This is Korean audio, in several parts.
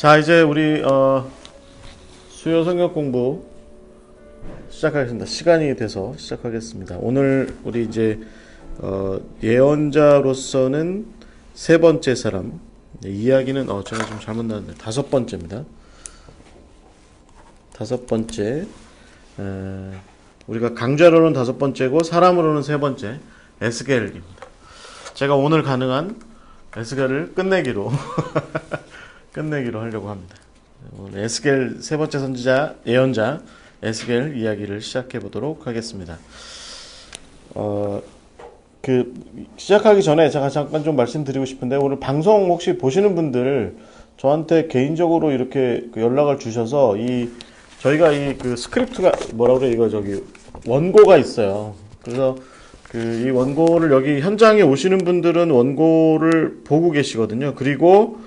자, 이제 우리 수요 성경 공부 시작하겠습니다. 시간이 돼서 시작하겠습니다. 오늘 우리 이제 예언자로서는 세 번째 사람. 이야기는 제가 좀 잘못 나왔네요. 다섯 번째입니다. 다섯 번째. 우리가 강좌로는 다섯 번째고 사람으로는 세 번째 에스겔입니다. 제가 오늘 가능한 에스겔을 끝내기로 하려고 합니다. 오늘 에스겔 세 번째 선지자 예언자 에스겔 이야기를 시작해 보도록 하겠습니다. 시작하기 전에 제가 잠깐 좀 말씀드리고 싶은데, 오늘 방송 혹시 보시는 분들 저한테 개인적으로 이렇게 연락을 주셔서 저희가 스크립트가 뭐라 그래, 원고가 있어요. 그래서 이 원고를 여기 현장에 오시는 분들은 원고를 보고 계시거든요. 그리고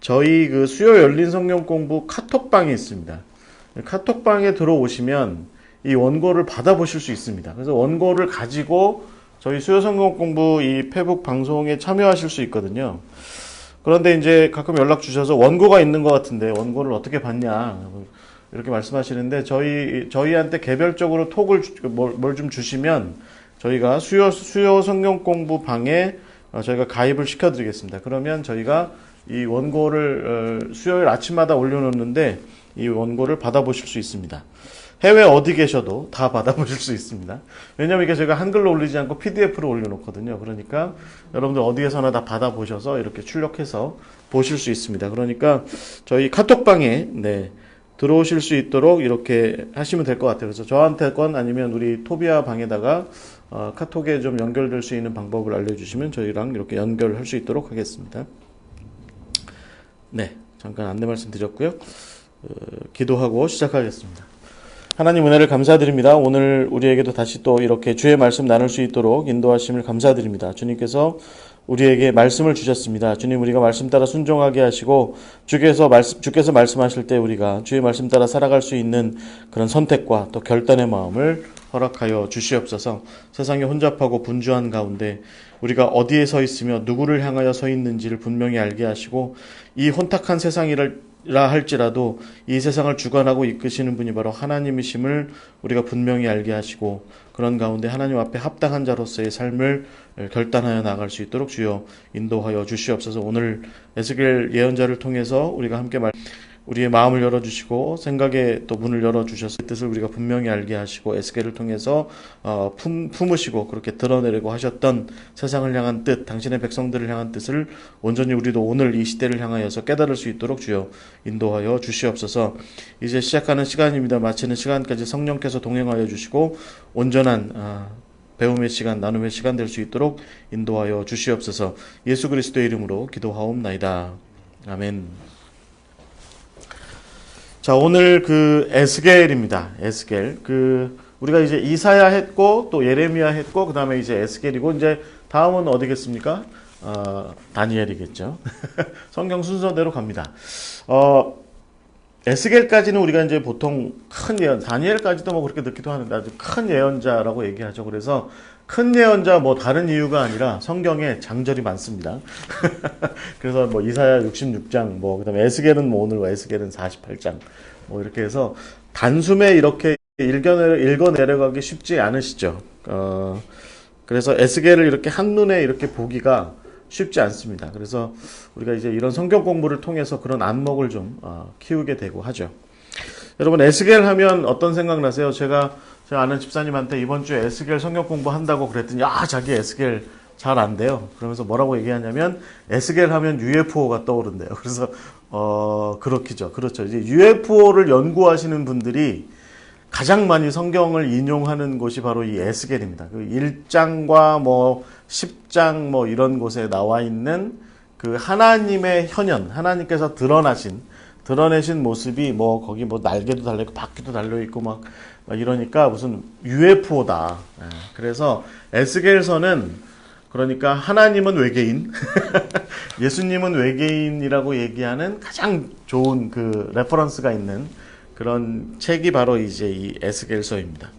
저희 수요 열린 성경 공부 카톡방이 있습니다. 카톡방에 들어오시면 이 원고를 받아보실 수 있습니다. 그래서 원고를 가지고 저희 수요 성경 공부 이 페북 방송에 참여하실 수 있거든요. 그런데 이제 가끔 연락 주셔서 원고가 있는 것 같은데 원고를 어떻게 받냐 이렇게 말씀하시는데, 저희한테 개별적으로 톡을 뭘 좀 주시면 저희가 수요 성경 공부 방에 저희가 가입을 시켜드리겠습니다. 그러면 저희가 이 원고를 수요일 아침마다 올려놓는데 이 원고를 받아보실 수 있습니다. 해외 어디 계셔도 다 받아보실 수 있습니다. 왜냐면 이게 제가 한글로 올리지 않고 PDF로 올려놓거든요. 그러니까 여러분들 어디에서나 다 받아보셔서 이렇게 출력해서 보실 수 있습니다. 그러니까 저희 카톡방에 들어오실 수 있도록 이렇게 하시면 될 것 같아요. 그래서 저한테 건 아니면 우리 토비아 방에다가 카톡에 좀 연결될 수 있는 방법을 알려주시면 저희랑 이렇게 연결할 수 있도록 하겠습니다. 잠깐 안내 말씀드렸고요. 기도하고 시작하겠습니다. 하나님 은혜를 감사드립니다. 오늘 우리에게도 다시 또 이렇게 주의 말씀 나눌 수 있도록 인도하심을 감사드립니다. 주님께서 우리에게 말씀을 주셨습니다. 주님, 우리가 말씀 따라 순종하게 하시고 주께서 말씀하실 때 우리가 주의 말씀 따라 살아갈 수 있는 그런 선택과 또 결단의 마음을 허락하여 주시옵소서. 세상에 혼잡하고 분주한 가운데 우리가 어디에 서 있으며 누구를 향하여 서 있는지를 분명히 알게 하시고, 이 혼탁한 세상이라 할지라도 이 세상을 주관하고 이끄시는 분이 바로 하나님이심을 우리가 분명히 알게 하시고, 그런 가운데 하나님 앞에 합당한 자로서의 삶을 결단하여 나갈 수 있도록 주여 인도하여 주시옵소서. 오늘 에스겔 예언자를 통해서 우리가 함께 우리의 마음을 열어주시고 생각의 또 문을 열어주셔서 그 뜻을 우리가 분명히 알게 하시고, 에스겔을 통해서 품으시고 그렇게 드러내려고 하셨던 세상을 향한 뜻, 당신의 백성들을 향한 뜻을 온전히 우리도 오늘 이 시대를 향하여서 깨달을 수 있도록 주여 인도하여 주시옵소서. 이제 시작하는 시간입니다. 마치는 시간까지 성령께서 동행하여 주시고 온전한 배움의 시간, 나눔의 시간 될 수 있도록 인도하여 주시옵소서. 예수 그리스도의 이름으로 기도하옵나이다. 아멘. 자, 오늘 에스겔입니다. 에스겔. 우리가 이제 이사야 했고, 또 예레미야 했고, 그 다음에 이제 에스겔이고, 이제 다음은 어디겠습니까? 다니엘이겠죠. 성경 순서대로 갑니다. 에스겔까지는 우리가 이제 보통 큰 예언, 다니엘까지도 뭐 그렇게 듣기도 하는데 아주 큰 예언자라고 얘기하죠. 그래서 큰 예언자 다른 이유가 아니라 성경에 장절이 많습니다. 그래서 이사야 66장, 그 다음에 에스겔은 오늘 에스겔은 48장, 이렇게 해서 단숨에 이렇게 읽어 내려가기 쉽지 않으시죠. 그래서 에스겔을 이렇게 한눈에 이렇게 보기가 쉽지 않습니다. 그래서 우리가 이제 이런 성경 공부를 통해서 그런 안목을 좀 키우게 되고 하죠. 여러분, 에스겔 하면 어떤 생각 나세요? 제가 아는 집사님한테 이번 주에 에스겔 성경 공부한다고 그랬더니 자기 에스겔 잘 안 돼요. 그러면서 뭐라고 얘기하냐면 에스겔 하면 UFO가 떠오른대요. 그래서 그렇죠. 이제 UFO를 연구하시는 분들이 가장 많이 성경을 인용하는 곳이 바로 이 에스겔입니다. 1장과 10장 이런 곳에 나와 있는 하나님의 현현, 하나님께서 드러내신 모습이 거기 날개도 달려있고 바퀴도 달려있고 이러니까 무슨 UFO다. 그래서 에스겔서는 그러니까 하나님은 외계인, 예수님은 외계인이라고 얘기하는 가장 좋은 레퍼런스가 있는 그런 책이 바로 이제 이 에스겔서입니다.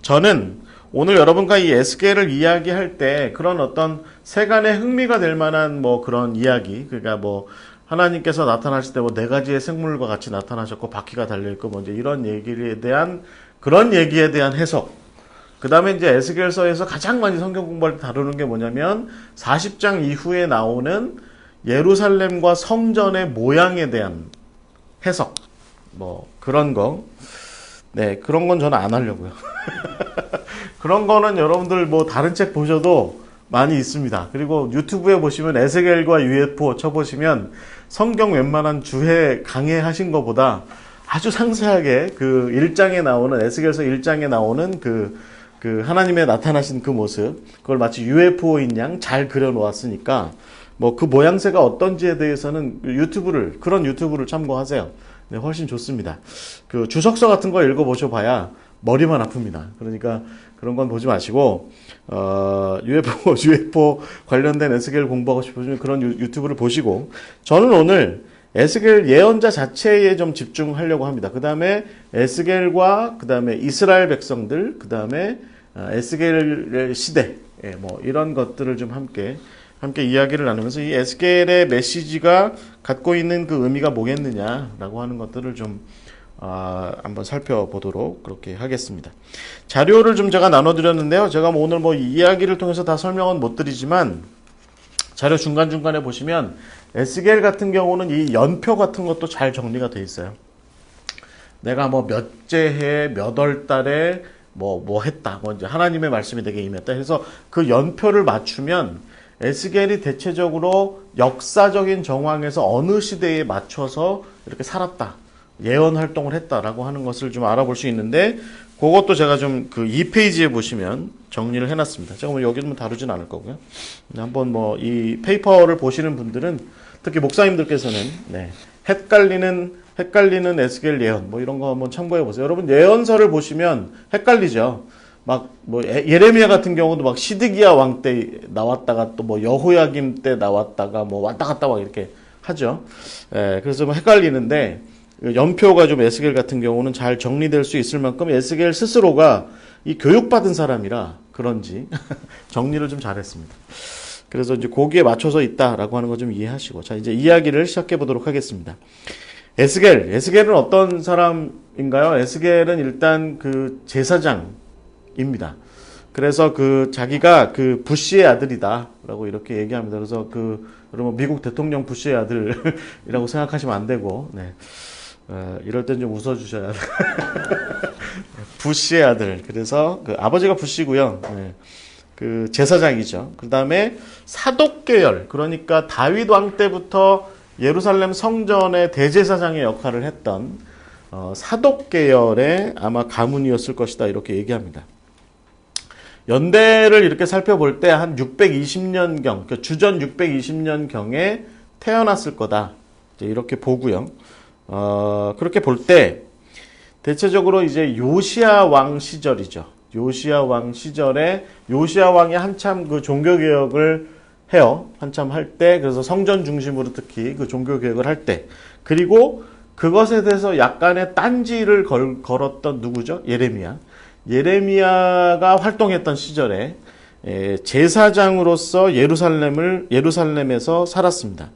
저는 오늘 여러분과 이 에스겔을 이야기할 때 그런 어떤 세간의 흥미가 될 만한 그런 이야기, 그러니까 하나님께서 나타나실 때 뭐 네 가지의 생물과 같이 나타나셨고 바퀴가 달려있고 뭐 이제 이런 얘기에 대한 그런 얘기에 대한 해석. 그 다음에 이제 에스겔서에서 가장 많이 성경 공부할 때 다루는 게 뭐냐면 40장 이후에 나오는 예루살렘과 성전의 모양에 대한 해석. 뭐 그런 거. 네, 그런 건 저는 안 하려고요. 그런 거는 여러분들 뭐 다른 책 보셔도 많이 있습니다. 그리고 유튜브에 보시면 에스겔과 UFO 쳐보시면 성경 웬만한 주해 강해 하신 것보다 아주 상세하게 그 1장에 나오는 에스겔서 1장에 나오는 그 하나님의 나타나신 그 모습, 그걸 마치 UFO인 양 잘 그려 놓았으니까 뭐 그 모양새가 어떤지에 대해서는 그런 유튜브를 참고하세요. 네, 훨씬 좋습니다. 그 주석서 같은 거 읽어보셔 봐야 머리만 아픕니다. 그러니까 그런 건 보지 마시고, UFO 관련된 에스겔 공부하고 싶으시면 그런 유튜브를 보시고, 저는 오늘 에스겔 예언자 자체에 좀 집중하려고 합니다. 그 다음에 에스겔과, 그 다음에 이스라엘 백성들, 그 다음에 에스겔의 시대, 뭐 이런 것들을 좀 함께 이야기를 나누면서 이 에스겔의 메시지가 갖고 있는 그 의미가 뭐겠느냐라고 하는 것들을 좀 한번 살펴보도록 그렇게 하겠습니다. 자료를 좀 제가 나눠드렸는데요. 제가 뭐 오늘 뭐 이야기를 통해서 다 설명은 못 드리지만 자료 중간중간에 보시면 에스겔 같은 경우는 이 연표 같은 것도 잘 정리가 돼 있어요. 내가 뭐 몇째 해, 몇 월 달에 뭐 했다. 뭐 이제 하나님의 말씀이 되게 임했다. 그래서 그 연표를 맞추면 에스겔이 대체적으로 역사적인 정황에서 어느 시대에 맞춰서 이렇게 살았다. 예언 활동을 했다라고 하는 것을 좀 알아볼 수 있는데, 그것도 제가 좀 그 2페이지에 보시면 정리를 해놨습니다. 제가 뭐 여기는 다루진 않을 거고요. 한번 뭐 이 페이퍼를 보시는 분들은, 특히 목사님들께서는, 네, 헷갈리는 에스겔 예언, 뭐 이런 거 한번 참고해 보세요. 여러분, 예언서를 보시면 헷갈리죠. 뭐 예레미야 같은 경우도 막 시드기야 왕 때 나왔다가 또 뭐 여호야김 때 나왔다가 뭐 왔다 갔다 막 이렇게 하죠. 그래서 뭐 헷갈리는데, 연표가 좀 에스겔 같은 경우는 잘 정리될 수 있을 만큼 에스겔 스스로가 이 교육받은 사람이라 그런지 정리를 좀 잘했습니다. 그래서 이제 거기에 맞춰서 있다라고 하는 거 좀 이해하시고, 자, 이제 이야기를 시작해 보도록 하겠습니다. 에스겔은 어떤 사람인가요? 에스겔은 일단 그 제사장입니다. 그래서 그 자기가 그 부시의 아들이다라고 이렇게 얘기합니다. 그래서 여러분 미국 대통령 부시의 아들이라고 생각하시면 안 되고, 네. 이럴 땐 좀 웃어주셔야 돼요. 부시의 아들. 그래서 그 아버지가 부시고요. 네. 그 제사장이죠. 그 다음에 사독계열. 그러니까 다윗 왕 때부터 예루살렘 성전의 대제사장의 역할을 했던 사독계열의 아마 가문이었을 것이다. 이렇게 얘기합니다. 연대를 이렇게 살펴볼 때 한 620년경, 그러니까 주전 620년경에 태어났을 거다. 이렇게 보고요. 그렇게 볼 때 대체적으로 이제 요시야 왕 시절이죠. 요시야 왕 시절에 요시야 왕이 한참 그 종교 개혁을 해요. 한참 할 때, 그래서 성전 중심으로 특히 그 종교 개혁을 할 때, 그리고 그것에 대해서 약간의 딴지를 걸었던 누구죠? 예레미야가 활동했던 시절에 제사장으로서 예루살렘에서 살았습니다.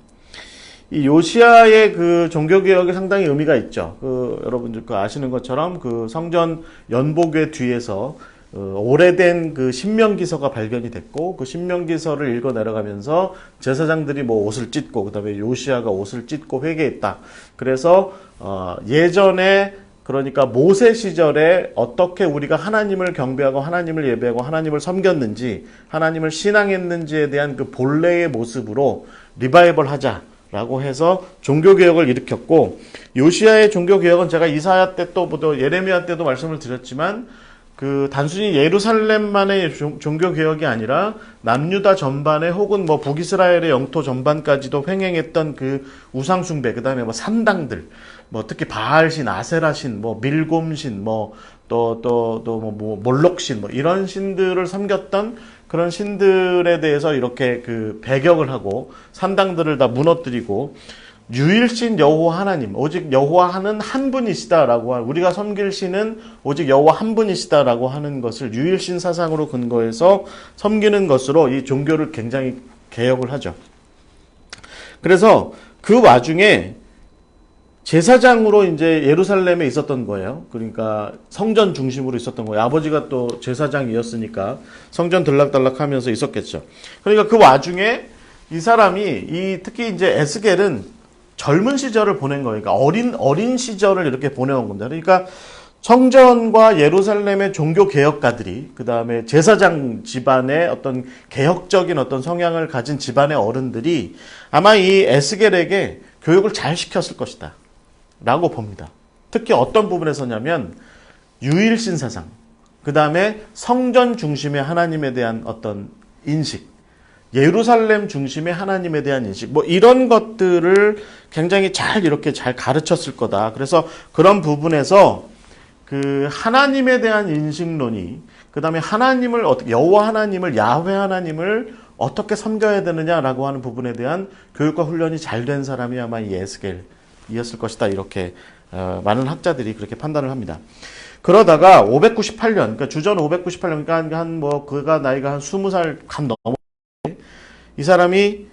이 요시야의 그 종교개혁에 상당히 의미가 있죠. 여러분들 아시는 것처럼 그 성전 연복궤 뒤에서 오래된 그 신명기서가 발견이 됐고, 그 신명기서를 읽어 내려가면서 제사장들이 뭐 옷을 찢고, 그 다음에 요시야가 옷을 찢고 회개했다. 그래서 예전에, 그러니까 모세 시절에 어떻게 우리가 하나님을 경배하고 하나님을 예배하고 하나님을 섬겼는지, 하나님을 신앙했는지에 대한 그 본래의 모습으로 리바이벌 하자라고 해서 종교개혁을 일으켰고, 요시야의 종교개혁은 제가 이사야 때 또 예레미야 때도 말씀을 드렸지만, 그 단순히 예루살렘만의 종교개혁이 아니라 남유다 전반에 혹은 뭐 북이스라엘의 영토 전반까지도 횡행했던 그 우상숭배, 그 다음에 뭐 산당들, 뭐 특히 바알신, 아세라신, 뭐 밀곰신, 뭐 뭐 몰록신, 뭐 이런 신들을 섬겼던 그런 신들에 대해서 이렇게 그 배격을 하고 산당들을 다 무너뜨리고, 유일신 여호와 하나님, 오직 여호와는 한 분이시다라고 우리가 섬길 신은 오직 여호와 한 분이시다라고 하는 것을 유일신 사상으로 근거해서 섬기는 것으로 이 종교를 굉장히 개혁을 하죠. 그래서 그 와중에 제사장으로 이제 예루살렘에 있었던 거예요. 그러니까 성전 중심으로 있었던 거예요. 아버지가 또 제사장이었으니까 성전 들락달락 하면서 있었겠죠. 그러니까 그 와중에 이 사람이 특히 이제 에스겔은 젊은 시절을 보낸 거예요. 그러니까 어린 시절을 이렇게 보내온 겁니다. 그러니까 성전과 예루살렘의 종교 개혁가들이, 그 다음에 제사장 집안의 어떤 개혁적인 어떤 성향을 가진 집안의 어른들이 아마 이 에스겔에게 교육을 잘 시켰을 것이다 라고 봅니다. 특히 어떤 부분에서냐면 유일신 사상, 그 다음에 성전 중심의 하나님에 대한 어떤 인식, 예루살렘 중심의 하나님에 대한 인식, 뭐 이런 것들을 굉장히 이렇게 잘 가르쳤을 거다. 그래서 그런 부분에서 그 하나님에 대한 인식론이, 그 다음에 하나님을 어떻게, 여호와 하나님을, 야훼 하나님을 어떻게 섬겨야 되느냐라고 하는 부분에 대한 교육과 훈련이 잘 된 사람이 아마 이 에스겔이었을 것이다. 이렇게 많은 학자들이 그렇게 판단을 합니다. 그러다가 598년, 그러니까 주전 598년, 그러니까 그가 나이가 한 20살 간 넘어, 이 사람이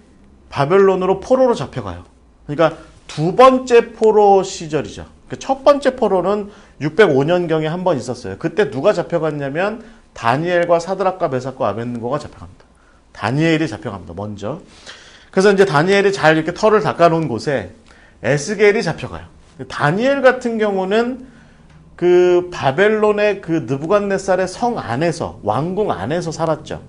바벨론으로 포로로 잡혀가요. 그러니까 두 번째 포로 시절이죠. 첫 번째 포로는 605년경에 한 번 있었어요. 그때 누가 잡혀갔냐면 다니엘과 사드락과 메삭과 아벳느고가 잡혀갑니다. 다니엘이 잡혀갑니다. 먼저. 그래서 이제 다니엘이 잘 이렇게 털을 닦아놓은 곳에 에스겔이 잡혀가요. 다니엘 같은 경우는 그 바벨론의 그 느부갓네살의 성 안에서, 왕궁 안에서 살았죠.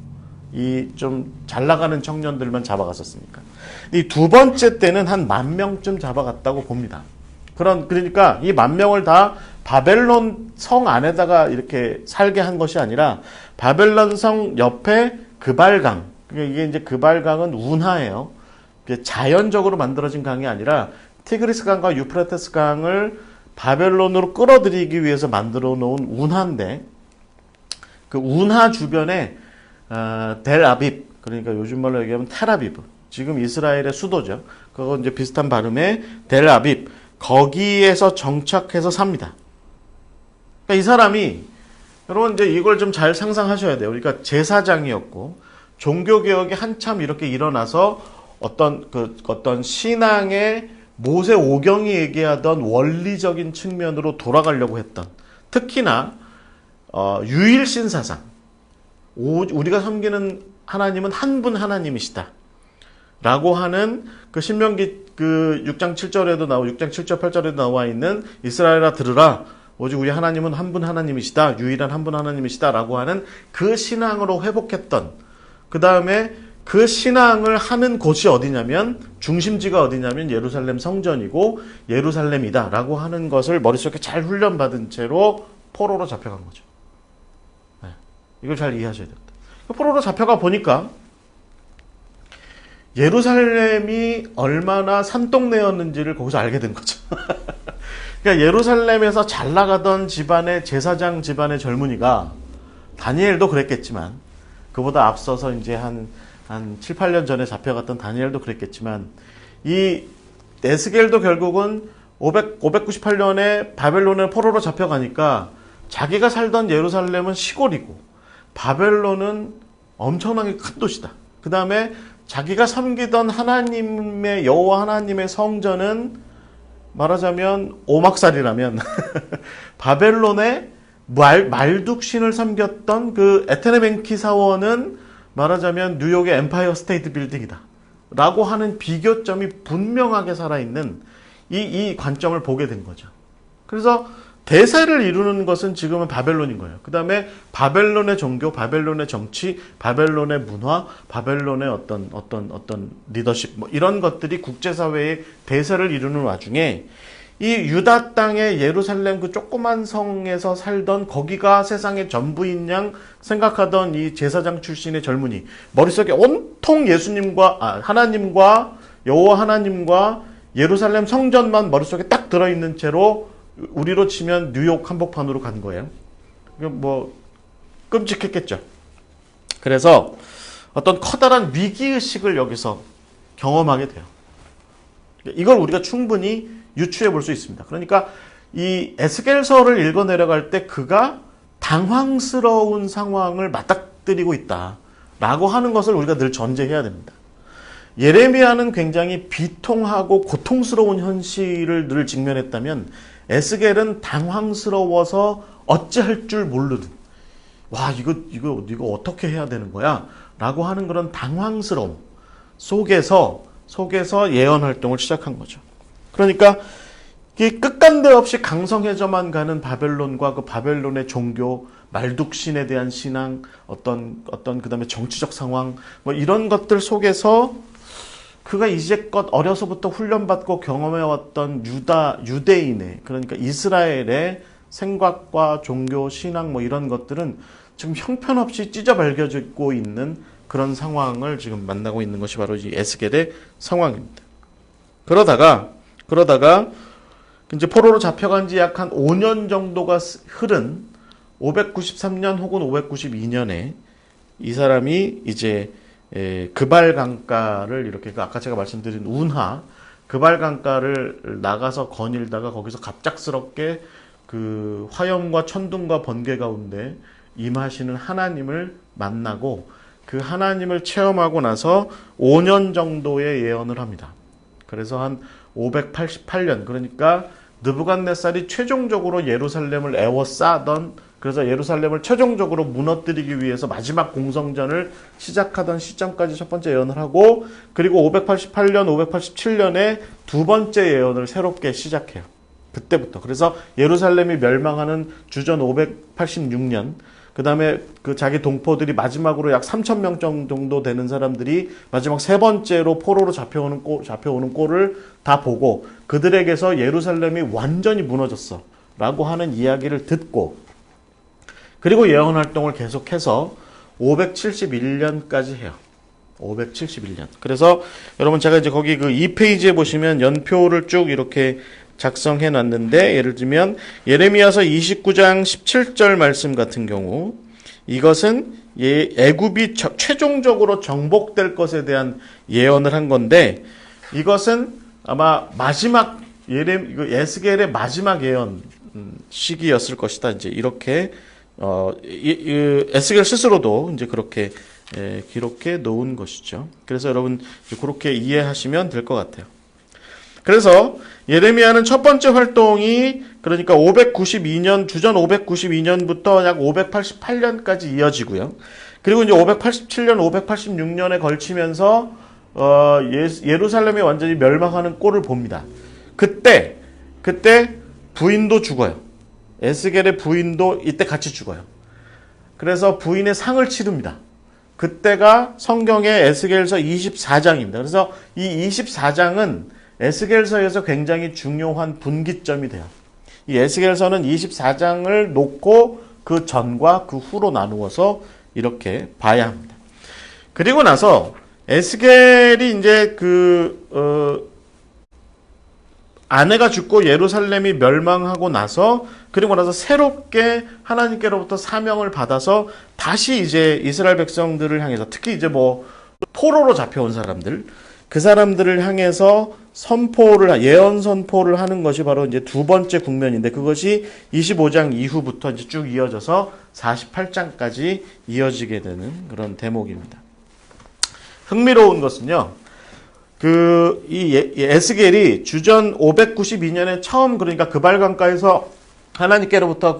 이 좀 잘 나가는 청년들만 잡아갔었으니까. 이 두 번째 때는 한 10,000명쯤 잡아갔다고 봅니다. 그러니까 이 10,000명을 다 바벨론 성 안에다가 이렇게 살게 한 것이 아니라 바벨론 성 옆에 그발강, 이게 이제 그발강은 운하예요. 자연적으로 만들어진 강이 아니라 티그리스 강과 유프라테스 강을 바벨론으로 끌어들이기 위해서 만들어 놓은 운하인데, 그 운하 주변에 델아빕, 그러니까 요즘 말로 얘기하면 텔아비브, 지금 이스라엘의 수도죠. 그거 이제 비슷한 발음의 델아빕, 거기에서 정착해서 삽니다. 그러니까 이 사람이, 여러분 이제 이걸 좀 잘 상상하셔야 돼요. 그러니까 제사장이었고 종교개혁이 한참 이렇게 일어나서 어떤 신앙의 모세 오경이 얘기하던 원리적인 측면으로 돌아가려고 했던, 특히나 유일신 사상, 우리가 섬기는 하나님은 한 분 하나님이시다 라고 하는 그 신명기 그 6장 7절에도 6장 7절 8절에도 나와 있는 이스라엘아 들으라, 오직 우리 하나님은 한 분 하나님이시다, 유일한 한 분 하나님이시다 라고 하는 그 신앙으로 회복했던, 그 다음에 그 신앙을 하는 곳이 어디냐면, 중심지가 어디냐면 예루살렘 성전이고 예루살렘이다 라고 하는 것을 머릿속에 잘 훈련받은 채로 포로로 잡혀간 거죠. 네. 이걸 잘 이해하셔야 됩니다. 포로로 잡혀가 보니까 예루살렘이 얼마나 산동네였는지를 거기서 알게 된 거죠. 그러니까 예루살렘에서 잘 나가던 집안의 제사장 집안의 젊은이가, 다니엘도 그랬겠지만, 그보다 앞서서 이제 한 7, 8년 전에 잡혀갔던 다니엘도 그랬겠지만, 이 에스겔도 결국은 598년에 바벨론의 포로로 잡혀가니까 자기가 살던 예루살렘은 시골이고 바벨론은 엄청나게 큰 도시다. 그 다음에 자기가 섬기던 하나님의, 여호와 하나님의 성전은 말하자면 오막살이라면 바벨론의 말뚝신을 섬겼던 그 에테네멘키 사원은 말하자면 뉴욕의 엠파이어 스테이트 빌딩이다 라고 하는 비교점이 분명하게 살아있는 이 관점을 보게 된 거죠. 그래서 대세를 이루는 것은 지금은 바벨론인 거예요. 그 다음에 바벨론의 종교, 바벨론의 정치, 바벨론의 문화, 바벨론의 어떤 리더십, 뭐 이런 것들이 국제사회의 대세를 이루는 와중에 이 유다 땅의 예루살렘 그 조그만 성에서 살던, 거기가 세상의 전부인 양 생각하던 이 제사장 출신의 젊은이, 머릿속에 온통 하나님과 여호와 하나님과 예루살렘 성전만 머릿속에 딱 들어있는 채로 우리로 치면 뉴욕 한복판으로 간 거예요. 뭐 끔찍했겠죠. 그래서 어떤 커다란 위기의식을 여기서 경험하게 돼요. 이걸 우리가 충분히 유추해 볼 수 있습니다. 그러니까 이 에스겔서를 읽어 내려갈 때 그가 당황스러운 상황을 맞닥뜨리고 있다라고 하는 것을 우리가 늘 전제해야 됩니다. 예레미야는 굉장히 비통하고 고통스러운 현실을 늘 직면했다면 에스겔은 당황스러워서 어찌할 줄 모르는, 와, 이거 어떻게 해야 되는 거야? 라고 하는 그런 당황스러움 속에서 예언 활동을 시작한 거죠. 그러니까 이 끝간데 없이 강성해져만 가는 바벨론과 그 바벨론의 종교, 말뚝신에 대한 신앙, 어떤 그다음에 정치적 상황, 뭐 이런 것들 속에서 그가 이제껏 어려서부터 훈련받고 경험해왔던 유대인의, 그러니까 이스라엘의 생각과 종교, 신앙 뭐 이런 것들은 지금 형편없이 찢어발겨지고 있는 그런 상황을 지금 만나고 있는 것이 바로 이 에스겔의 상황입니다. 그러다가 이제 포로로 잡혀간 지 약 한 5년 정도가 흐른 593년 혹은 592년에 이 사람이 이제 그발 강가를 이렇게 아까 제가 말씀드린 운하 그발 강가를 나가서 거닐다가 거기서 갑작스럽게 그 화염과 천둥과 번개 가운데 임하시는 하나님을 만나고 그 하나님을 체험하고 나서 5년 정도의 예언을 합니다. 그래서 한 588년, 그러니까 느부갓네살이 최종적으로 예루살렘을 에워싸던, 그래서 예루살렘을 최종적으로 무너뜨리기 위해서 마지막 공성전을 시작하던 시점까지 첫 번째 예언을 하고, 그리고 588년, 587년에 두 번째 예언을 새롭게 시작해요. 그때부터. 그래서 예루살렘이 멸망하는 주전 586년, 그 다음에 그 자기 동포들이 마지막으로 약 3,000명 정도 되는 사람들이 마지막 세 번째로 포로로 잡혀오는 꼴을 다 보고 그들에게서 예루살렘이 완전히 무너졌어 라고 하는 이야기를 듣고, 그리고 예언 활동을 계속해서 571년까지 해요. 571년. 그래서 여러분 제가 이제 거기 그 2페이지에 보시면 연표를 쭉 이렇게 작성해 놨는데, 예를 들면 예레미야서 29장 17절 말씀 같은 경우, 이것은 애굽이 최종적으로 정복될 것에 대한 예언을 한 건데, 이것은 아마 마지막 에스겔의 마지막 예언 시기였을 것이다. 이제 이렇게 에스겔 스스로도 이제 그렇게 기록해 놓은 것이죠. 그래서 여러분 그렇게 이해하시면 될 것 같아요. 그래서 예레미야는 첫 번째 활동이 그러니까 592년, 주전 592년부터 약 588년까지 이어지고요. 그리고 이제 587년, 586년에 걸치면서 예루살렘이 완전히 멸망하는 꼴을 봅니다. 그때 부인도 죽어요. 에스겔의 부인도 이때 같이 죽어요. 그래서 부인의 상을 치릅니다. 그때가 성경의 에스겔서 24장입니다. 그래서 이 24장은 에스겔서에서 굉장히 중요한 분기점이 돼요. 이 에스겔서는 24장을 놓고 그 전과 그 후로 나누어서 이렇게 봐야 합니다. 그리고 나서 에스겔이 이제 아내가 죽고 예루살렘이 멸망하고 나서, 그리고 나서 새롭게 하나님께로부터 사명을 받아서 다시 이제 이스라엘 백성들을 향해서, 특히 이제 뭐 포로로 잡혀온 사람들, 그 사람들을 향해서 예언 선포를 하는 것이 바로 이제 두 번째 국면인데, 그것이 25장 이후부터 이제 쭉 이어져서 48장까지 이어지게 되는 그런 대목입니다. 흥미로운 것은요, 이 에스겔이 주전 592년에 처음, 그러니까 그발강가에서 하나님께로부터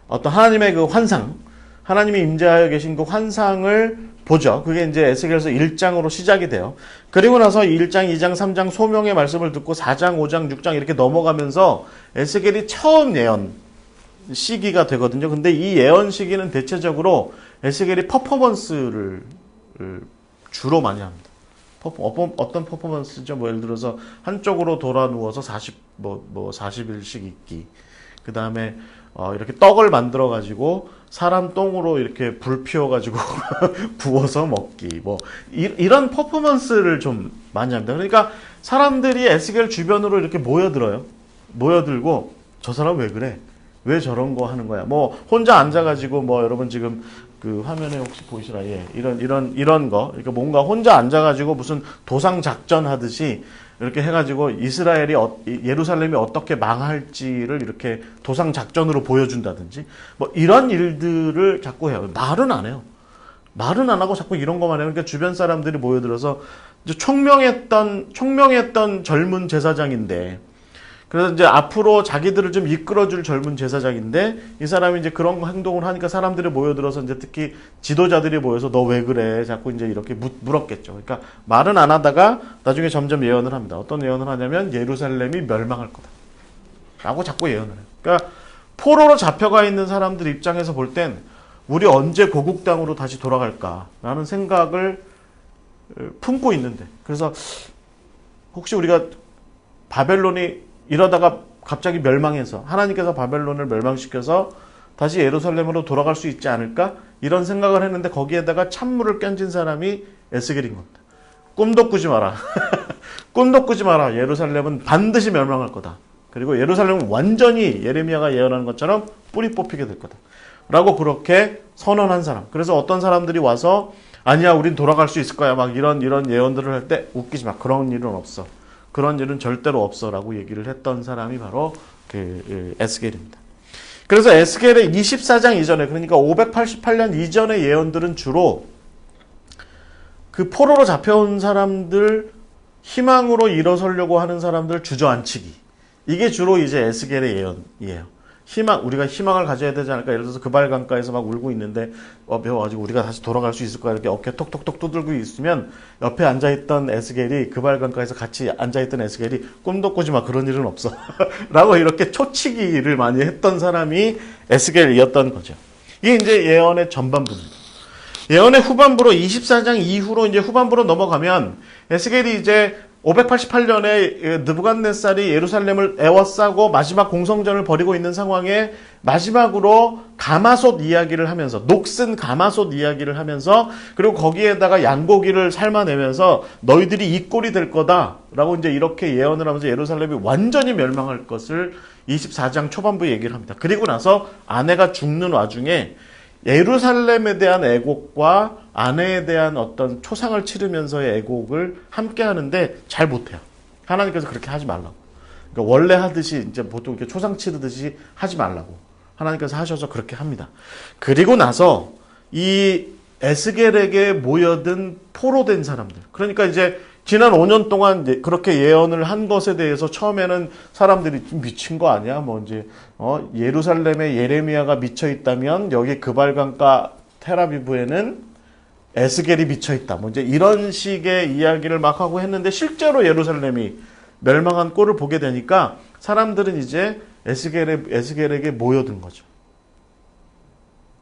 어떤 하나님의 그 환상, 하나님이 임재하여 계신 그 환상을 보죠. 그게 이제 에스겔서 1장으로 시작이 돼요. 그리고 나서 1장, 2장, 3장 소명의 말씀을 듣고 4장, 5장, 6장 이렇게 넘어가면서 에스겔이 처음 예언 시기가 되거든요. 근데 이 예언 시기는 대체적으로 에스겔이 퍼포먼스를 주로 많이 합니다. 어떤 퍼포먼스죠? 뭐 예를 들어서 한쪽으로 돌아 누워서 40일씩 있기. 그 다음에 이렇게 떡을 만들어 가지고 사람 똥으로 이렇게 불 피워 가지고 구워서 먹기. 뭐 이런 퍼포먼스를 좀 많이 합니다. 그러니까 사람들이 에스겔 주변으로 이렇게 모여들고 저 사람 왜 그래? 왜 저런 거 하는 거야? 뭐 혼자 앉아 가지고 뭐 여러분 지금 그 화면에 혹시 보이시나? 예. 이런 거. 그러니까 뭔가 혼자 앉아 가지고 무슨 도상 작전 하듯이 이렇게 해가지고 이스라엘이 예루살렘이 어떻게 망할지를 이렇게 도상 작전으로 보여준다든지 뭐 이런 일들을 자꾸 해요. 말은 안 해요. 말은 안 하고 자꾸 이런 것만 해요. 그러니까 주변 사람들이 모여들어서 이제 총명했던 젊은 제사장인데, 그래서 이제 앞으로 자기들을 좀 이끌어줄 젊은 제사장인데, 이 사람이 이제 그런 행동을 하니까 사람들이 모여들어서 이제 특히 지도자들이 모여서 너 왜 그래? 자꾸 이제 이렇게 물었겠죠. 그러니까 말은 안 하다가 나중에 점점 예언을 합니다. 어떤 예언을 하냐면 예루살렘이 멸망할 거다. 라고 자꾸 예언을 해요. 그러니까 포로로 잡혀가 있는 사람들 입장에서 볼 땐 우리 언제 고국 땅으로 다시 돌아갈까라는 생각을 품고 있는데, 그래서 혹시 우리가 바벨론이 이러다가 갑자기 멸망해서 하나님께서 바벨론을 멸망시켜서 다시 예루살렘으로 돌아갈 수 있지 않을까? 이런 생각을 했는데 거기에다가 찬물을 껴진 사람이 에스겔인 겁니다. 꿈도 꾸지 마라. 꿈도 꾸지 마라. 예루살렘은 반드시 멸망할 거다. 그리고 예루살렘은 완전히 예레미야가 예언하는 것처럼 뿌리 뽑히게 될 거다. 라고 그렇게 선언한 사람. 그래서 어떤 사람들이 와서 아니야, 우린 돌아갈 수 있을 거야. 막 이런 예언들을 할 때 웃기지 마. 그런 일은 없어. 그런 일은 절대로 없어. 라고 얘기를 했던 사람이 바로 그 에스겔입니다. 그래서 에스겔의 24장 이전에, 그러니까 588년 이전의 예언들은 주로 그 포로로 잡혀온 사람들, 희망으로 일어서려고 하는 사람들 주저앉히기. 이게 주로 이제 에스겔의 예언이에요. 우리가 희망을 가져야 되지 않을까? 예를 들어서 그발강가에서 막 울고 있는데, 배워가지고 우리가 다시 돌아갈 수 있을 거야. 이렇게 어깨 톡톡톡 두들고 있으면, 옆에 앉아있던 에스겔이, 그발강가에서 같이 앉아있던 에스겔이, 꿈도 꾸지 마. 그런 일은 없어. 라고 이렇게 초치기를 많이 했던 사람이 에스겔이었던 거죠. 이게 이제 예언의 전반부입니다. 예언의 후반부로 24장 이후로 이제 후반부로 넘어가면, 에스겔이 이제 588년에 느부갓네살이 예루살렘을 에워싸고 마지막 공성전을 벌이고 있는 상황에 마지막으로 가마솥 이야기를 하면서, 녹슨 가마솥 이야기를 하면서, 그리고 거기에다가 양고기를 삶아내면서 너희들이 이 꼴이 될 거다라고 이제 이렇게 예언을 하면서 예루살렘이 완전히 멸망할 것을 24장 초반부에 얘기를 합니다. 그리고 나서 아내가 죽는 와중에 예루살렘에 대한 애곡과 아내에 대한 어떤 초상을 치르면서의 애곡을 함께 하는데 잘 못해요. 하나님께서 그렇게 하지 말라고. 그러니까 원래 하듯이 이제 보통 이렇게 초상 치르듯이 하지 말라고 하나님께서 하셔서 그렇게 합니다. 그리고 나서 이 에스겔에게 모여든 포로된 사람들, 그러니까 이제 지난 5년 동안 그렇게 예언을 한 것에 대해서 처음에는 사람들이 미친 거 아니야? 뭐 이제 예루살렘에 예레미야가 미쳐 있다면 여기 그발강가 텔아비브에는 에스겔이 미쳐 있다. 뭐 이제 이런 식의 이야기를 막 하고 했는데 실제로 예루살렘이 멸망한 꼴을 보게 되니까 사람들은 이제 에스겔에게 모여든 거죠.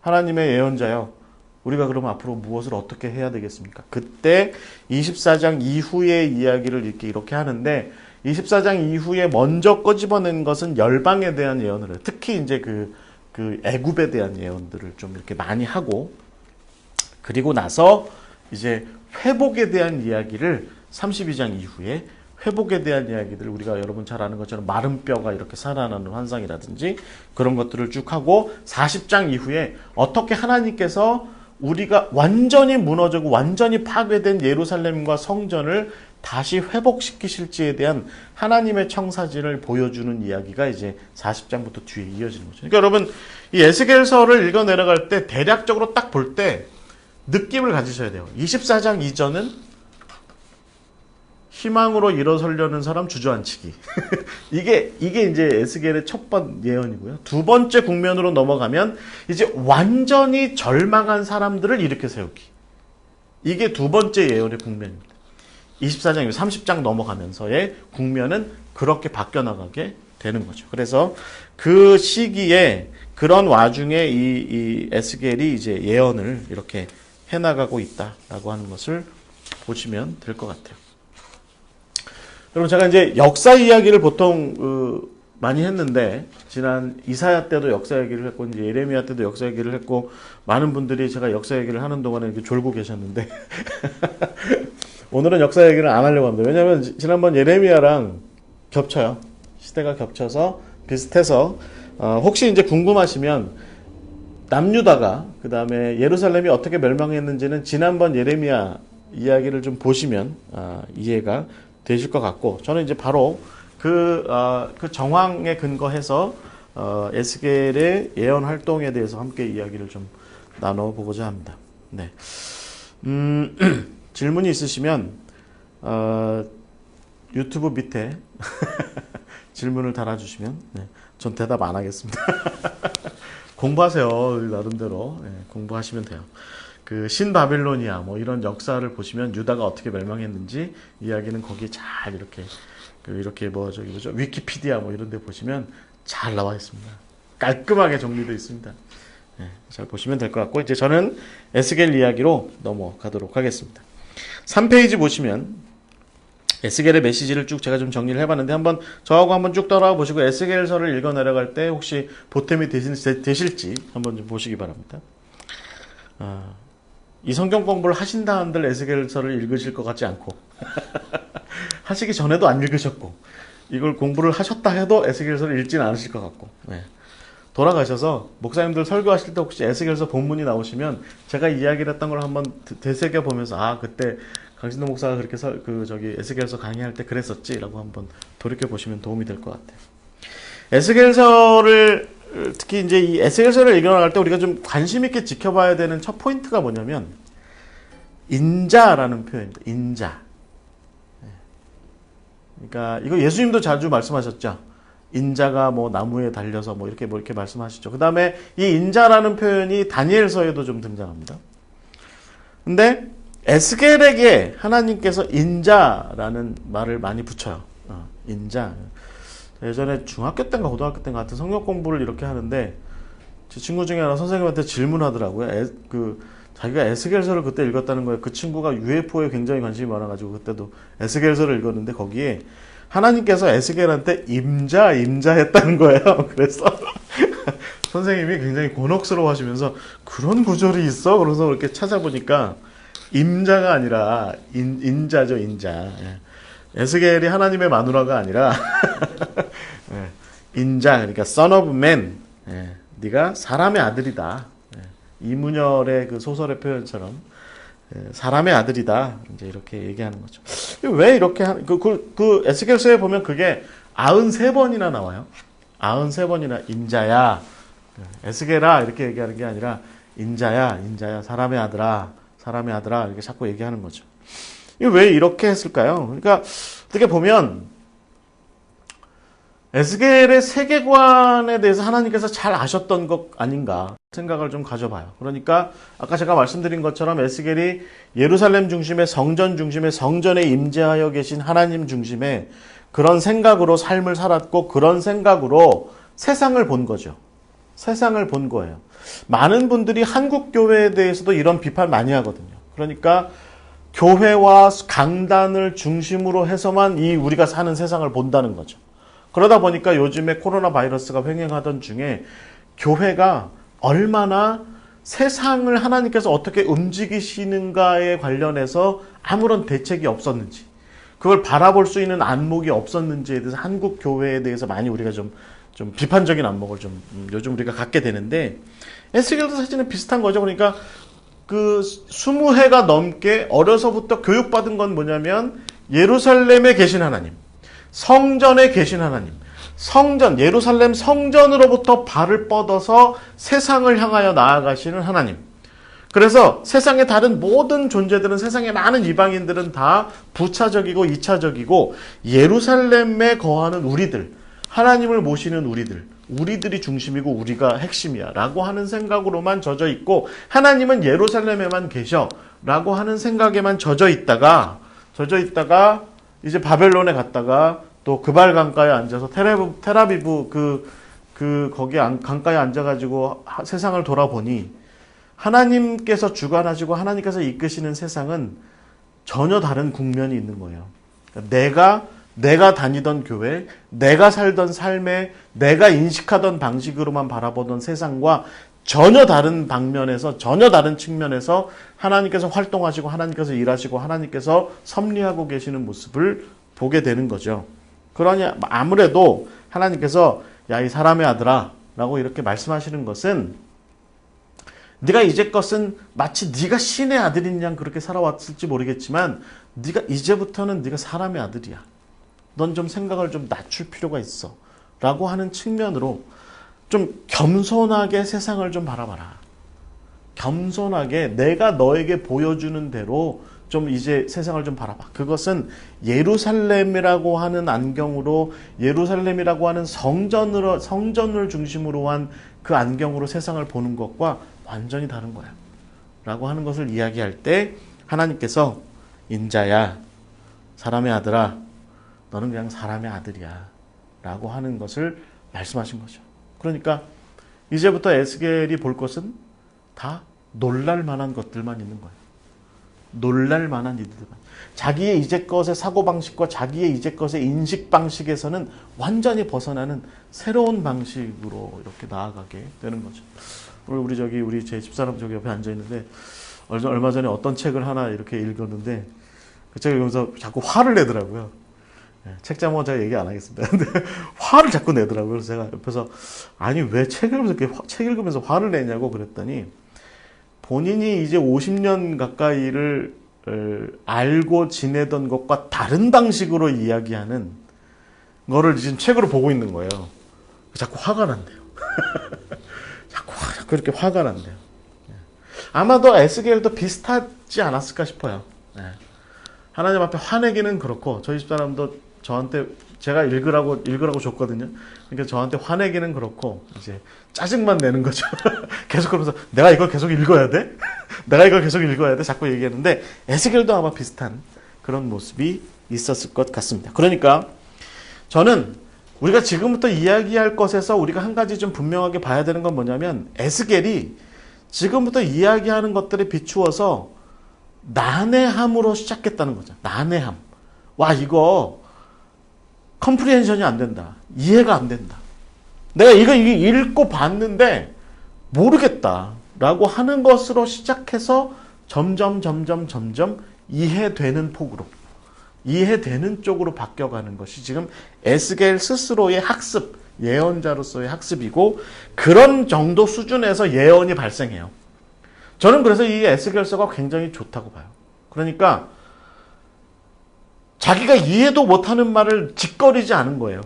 하나님의 예언자요, 우리가 그러면 앞으로 무엇을 어떻게 해야 되겠습니까? 그때 24장 이후의 이야기를 이렇게 하는데, 24장 이후에 먼저 꺼집어낸 것은 열방에 대한 예언을 해요. 특히 이제 그 애굽에 대한 예언들을 좀 이렇게 많이 하고, 그리고 나서 이제 회복에 대한 이야기를 32장 이후에 회복에 대한 이야기들을 우리가 여러분 잘 아는 것처럼 마른 뼈가 이렇게 살아나는 환상이라든지 그런 것들을 쭉 하고, 40장 이후에 어떻게 하나님께서 우리가 완전히 무너지고 완전히 파괴된 예루살렘과 성전을 다시 회복시키실지에 대한 하나님의 청사진을 보여주는 이야기가 이제 40장부터 뒤에 이어지는 거죠. 그러니까 여러분, 이 에스겔서를 읽어 내려갈 때 대략적으로 딱 볼 때 느낌을 가지셔야 돼요. 24장 이전은 희망으로 일어서려는 사람 주저앉히기. 이게 이제 에스겔의 첫 번 예언이고요. 두 번째 국면으로 넘어가면 이제 완전히 절망한 사람들을 일으켜 세우기. 이게 두 번째 예언의 국면입니다. 24장, 30장 넘어가면서의 국면은 그렇게 바뀌어 나가게 되는 거죠. 그래서 그 시기에 그런 와중에 이 에스겔이 이제 예언을 이렇게 해나가고 있다라고 하는 것을 보시면 될 것 같아요. 여러분, 제가 이제 역사 이야기를 보통 많이 했는데, 지난 이사야 때도 역사 얘기를 했고, 이제 예레미야 때도 역사 얘기를 했고, 많은 분들이 제가 역사 얘기를 하는 동안에 이렇게 졸고 계셨는데, 오늘은 역사 얘기를 안 하려고 합니다. 왜냐면 지난번 예레미야랑 겹쳐요. 시대가 겹쳐서 비슷해서, 혹시 이제 궁금하시면 남유다가, 그 다음에 예루살렘이 어떻게 멸망했는지는 지난번 예레미야 이야기를 좀 보시면 이해가 되실 것 같고, 저는 이제 바로 그 정황에 근거해서 에스겔의 예언 활동에 대해서 함께 이야기를 좀 나눠보고자 합니다. 네. 질문이 있으시면 유튜브 밑에 질문을 달아주시면 네, 전 대답 안 하겠습니다. 공부하세요. 나름대로 네, 공부하시면 돼요. 그 신바빌로니아 뭐 이런 역사를 보시면 유다가 어떻게 멸망했는지 이야기는 거기에 잘 이렇게 이렇게 뭐 저기 뭐죠 위키피디아 뭐 이런 데 보시면 잘 나와 있습니다. 깔끔하게 정리되어 있습니다. 네, 잘 보시면 될 것 같고 이제 저는 에스겔 이야기로 넘어가도록 하겠습니다. 3페이지 보시면 에스겔의 메시지를 쭉 제가 좀 정리를 해봤는데 한번 저하고 한번 쭉 따라와 보시고 에스겔서를 읽어 내려갈 때 혹시 보탬이 되실지 한번 좀 보시기 바랍니다. 이 성경 공부를 하신다 한들 에스겔서를 읽으실 것 같지 않고 하시기 전에도 안 읽으셨고 이걸 공부를 하셨다 해도 에스겔서를 읽지는 않으실 것 같고 네. 돌아가셔서 목사님들 설교하실 때 혹시 에스겔서 본문이 나오시면 제가 이야기를 했던 걸 한번 되새겨 보면서 그때 강신도 목사가 그렇게 에스겔서 강의할 때 그랬었지라고 한번 돌이켜 보시면 도움이 될 것 같아요. 에스겔서를 특히 이제 이 에스겔서를 읽어나갈 때 우리가 좀 관심 있게 지켜봐야 되는 첫 포인트가 뭐냐면 인자라는 표현입니다. 인자. 그러니까 이거 예수님도 자주 말씀하셨죠. 인자가 뭐 나무에 달려서 뭐 이렇게 말씀하시죠. 그 다음에 이 인자라는 표현이 다니엘서에도 좀 등장합니다. 근데 에스겔에게 하나님께서 인자라는 말을 많이 붙여요. 인자. 예전에 중학교 때인가 고등학교 때인가 같은 성경 공부를 이렇게 하는데 제 친구 중에 하나 선생님한테 질문하더라고요. 자기가 에스겔서를 그때 읽었다는 거예요. 그 친구가 UFO에 굉장히 관심이 많아가지고 그때도 에스겔서를 읽었는데 거기에 하나님께서 에스겔한테 임자했다는 거예요. 그래서 선생님이 굉장히 곤혹스러워 하시면서 그런 구절이 있어? 그래서 그렇게 찾아보니까 임자가 아니라 인자죠, 인자. 에스겔이 하나님의 마누라가 아니라 인자, 그러니까 son of man. 네가 사람의 아들이다. 이문열의 그 소설의 표현처럼 사람의 아들이다. 이제 이렇게 얘기하는 거죠. 왜 이렇게 그 에스겔서에 보면 그게 93번이나 나와요. 93번이나 인자야. 에스겔아 이렇게 얘기하는 게 아니라 인자야, 사람의 아들아, 이렇게 자꾸 얘기하는 거죠. 왜 이렇게 했을까요? 그러니까 어떻게 보면 에스겔의 세계관에 대해서 하나님께서 잘 아셨던 것 아닌가 생각을 좀 가져봐요. 그러니까 아까 제가 말씀드린 것처럼 에스겔이 예루살렘 중심의 성전 중심의 성전에 임재하여 계신 하나님 중심의 그런 생각으로 삶을 살았고 그런 생각으로 세상을 본 거죠. 세상을 본 거예요. 많은 분들이 한국 교회에 대해서도 이런 비판 많이 하거든요. 그러니까 교회와 강단을 중심으로 해서만 우리가 사는 세상을 본다는 거죠. 그러다 보니까 요즘에 코로나 바이러스가 횡행하던 중에 교회가 얼마나 세상을 하나님께서 어떻게 움직이시는가에 관련해서 아무런 대책이 없었는지, 그걸 바라볼 수 있는 안목이 없었는지에 대해서 한국 교회에 대해서 많이 우리가 좀 비판적인 안목을 요즘 우리가 갖게 되는데, 에스겔도 사실은 비슷한 거죠. 그러니까 그 20해가 넘게 어려서부터 교육받은 건 뭐냐면 예루살렘에 계신 하나님, 성전에 계신 하나님, 예루살렘 성전으로부터 발을 뻗어서 세상을 향하여 나아가시는 하나님. 그래서 세상의 다른 모든 존재들은, 세상의 많은 이방인들은 다 부차적이고 이차적이고 예루살렘에 거하는 우리들, 하나님을 모시는 우리들이 중심이고 우리가 핵심이야 라고 하는 생각으로만 젖어 있고, 하나님은 예루살렘에만 계셔 라고 하는 생각에만 젖어 있다가 이제 바벨론에 갔다가 또 그발 강가에 앉아서 테라비브 거기 강가에 앉아가지고 세상을 돌아보니 하나님께서 주관하시고 하나님께서 이끄시는 세상은 전혀 다른 국면이 있는 거예요. 그러니까 내가 다니던 교회, 내가 살던 삶에, 내가 인식하던 방식으로만 바라보던 세상과 전혀 다른 방면에서, 전혀 다른 측면에서 하나님께서 활동하시고 하나님께서 일하시고 하나님께서 섭리하고 계시는 모습을 보게 되는 거죠. 그러니 아무래도 하나님께서 야, 이 사람의 아들아 라고 이렇게 말씀하시는 것은, 네가 이제껏은 마치 네가 신의 아들인 양 그렇게 살아왔을지 모르겠지만 네가 이제부터는 네가 사람의 아들이야. 넌 좀 생각을 좀 낮출 필요가 있어 라고 하는 측면으로 좀 겸손하게 세상을 좀 바라봐라. 겸손하게 내가 너에게 보여주는 대로 좀 이제 세상을 좀 바라봐. 그것은 예루살렘이라고 하는 안경으로, 예루살렘이라고 하는 성전을 중심으로 한 그 안경으로 세상을 보는 것과 완전히 다른 거야. 라고 하는 것을 이야기할 때 하나님께서 인자야, 사람의 아들아, 너는 그냥 사람의 아들이야. 라고 하는 것을 말씀하신 거죠. 그러니까 이제부터 에스겔이 볼 것은 다 놀랄 만한 것들만 있는 거예요. 놀랄 만한 일들만. 자기의 이제것의 사고방식과 자기의 이제것의 인식방식에서는 완전히 벗어나는 새로운 방식으로 이렇게 나아가게 되는 거죠. 우리 제 집사람 저기 옆에 앉아있는데, 얼마 전에 어떤 책을 하나 이렇게 읽었는데, 그 책을 읽으면서 자꾸 화를 내더라고요. 책 제목은 제가 얘기 안 하겠습니다. 근데 화를 자꾸 내더라고요. 그래서 제가 옆에서, 아니, 왜 책 읽으면서 화를 내냐고 그랬더니, 본인이 이제 50년 가까이를 알고 지내던 것과 다른 방식으로 이야기하는 거를 지금 책으로 보고 있는 거예요. 자꾸 화가 난대요. 자꾸 이렇게 화가 난대요. 아마도 에스겔도 비슷하지 않았을까 싶어요. 하나님 앞에 화내기는 그렇고, 저희 집사람도 저한테 제가 읽으라고 줬거든요. 그러니까 저한테 화내기는 그렇고, 이제 짜증만 내는 거죠. 계속 그러면서 내가 이걸 계속 읽어야 돼? 내가 이걸 계속 읽어야 돼? 자꾸 얘기하는데, 에스겔도 아마 비슷한 그런 모습이 있었을 것 같습니다. 그러니까 저는 우리가 지금부터 이야기할 것에서 우리가 한 가지 좀 분명하게 봐야 되는 건 뭐냐면, 에스겔이 지금부터 이야기하는 것들에 비추어서 난해함으로 시작했다는 거죠. 난해함. 와, 이거 컴프리hen션이 안 된다. 이해가 안 된다. 내가 이거 읽고 봤는데 모르겠다. 라고 하는 것으로 시작해서 점점 이해되는 폭으로, 이해되는 쪽으로 바뀌어가는 것이 지금 에스겔 스스로의 학습, 예언자로서의 학습이고, 그런 정도 수준에서 예언이 발생해요. 저는 그래서 이 에스겔서가 굉장히 좋다고 봐요. 그러니까 자기가 이해도 못하는 말을 짓거리지 않은 거예요.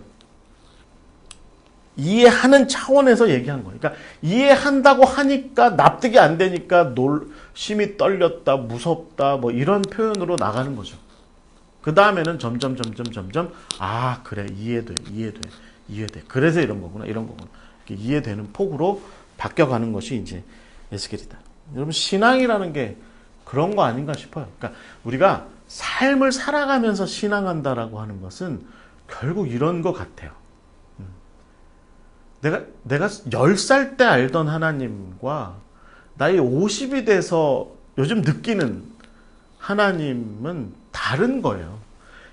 이해하는 차원에서 얘기한 거예요. 그러니까 이해한다고 하니까 납득이 안 되니까 심히 떨렸다, 무섭다, 뭐 이런 표현으로 나가는 거죠. 그 다음에는 점점 아, 그래, 이해돼. 그래서 이런 거구나. 이렇게 이해되는 폭으로 바뀌어가는 것이 이제 에스겔이다. 여러분, 신앙이라는 게 그런 거 아닌가 싶어요. 그러니까 우리가 삶을 살아가면서 신앙한다라고 하는 것은 결국 이런 것 같아요. 내가 10살 때 알던 하나님과 나이 50이 돼서 요즘 느끼는 하나님은 다른 거예요.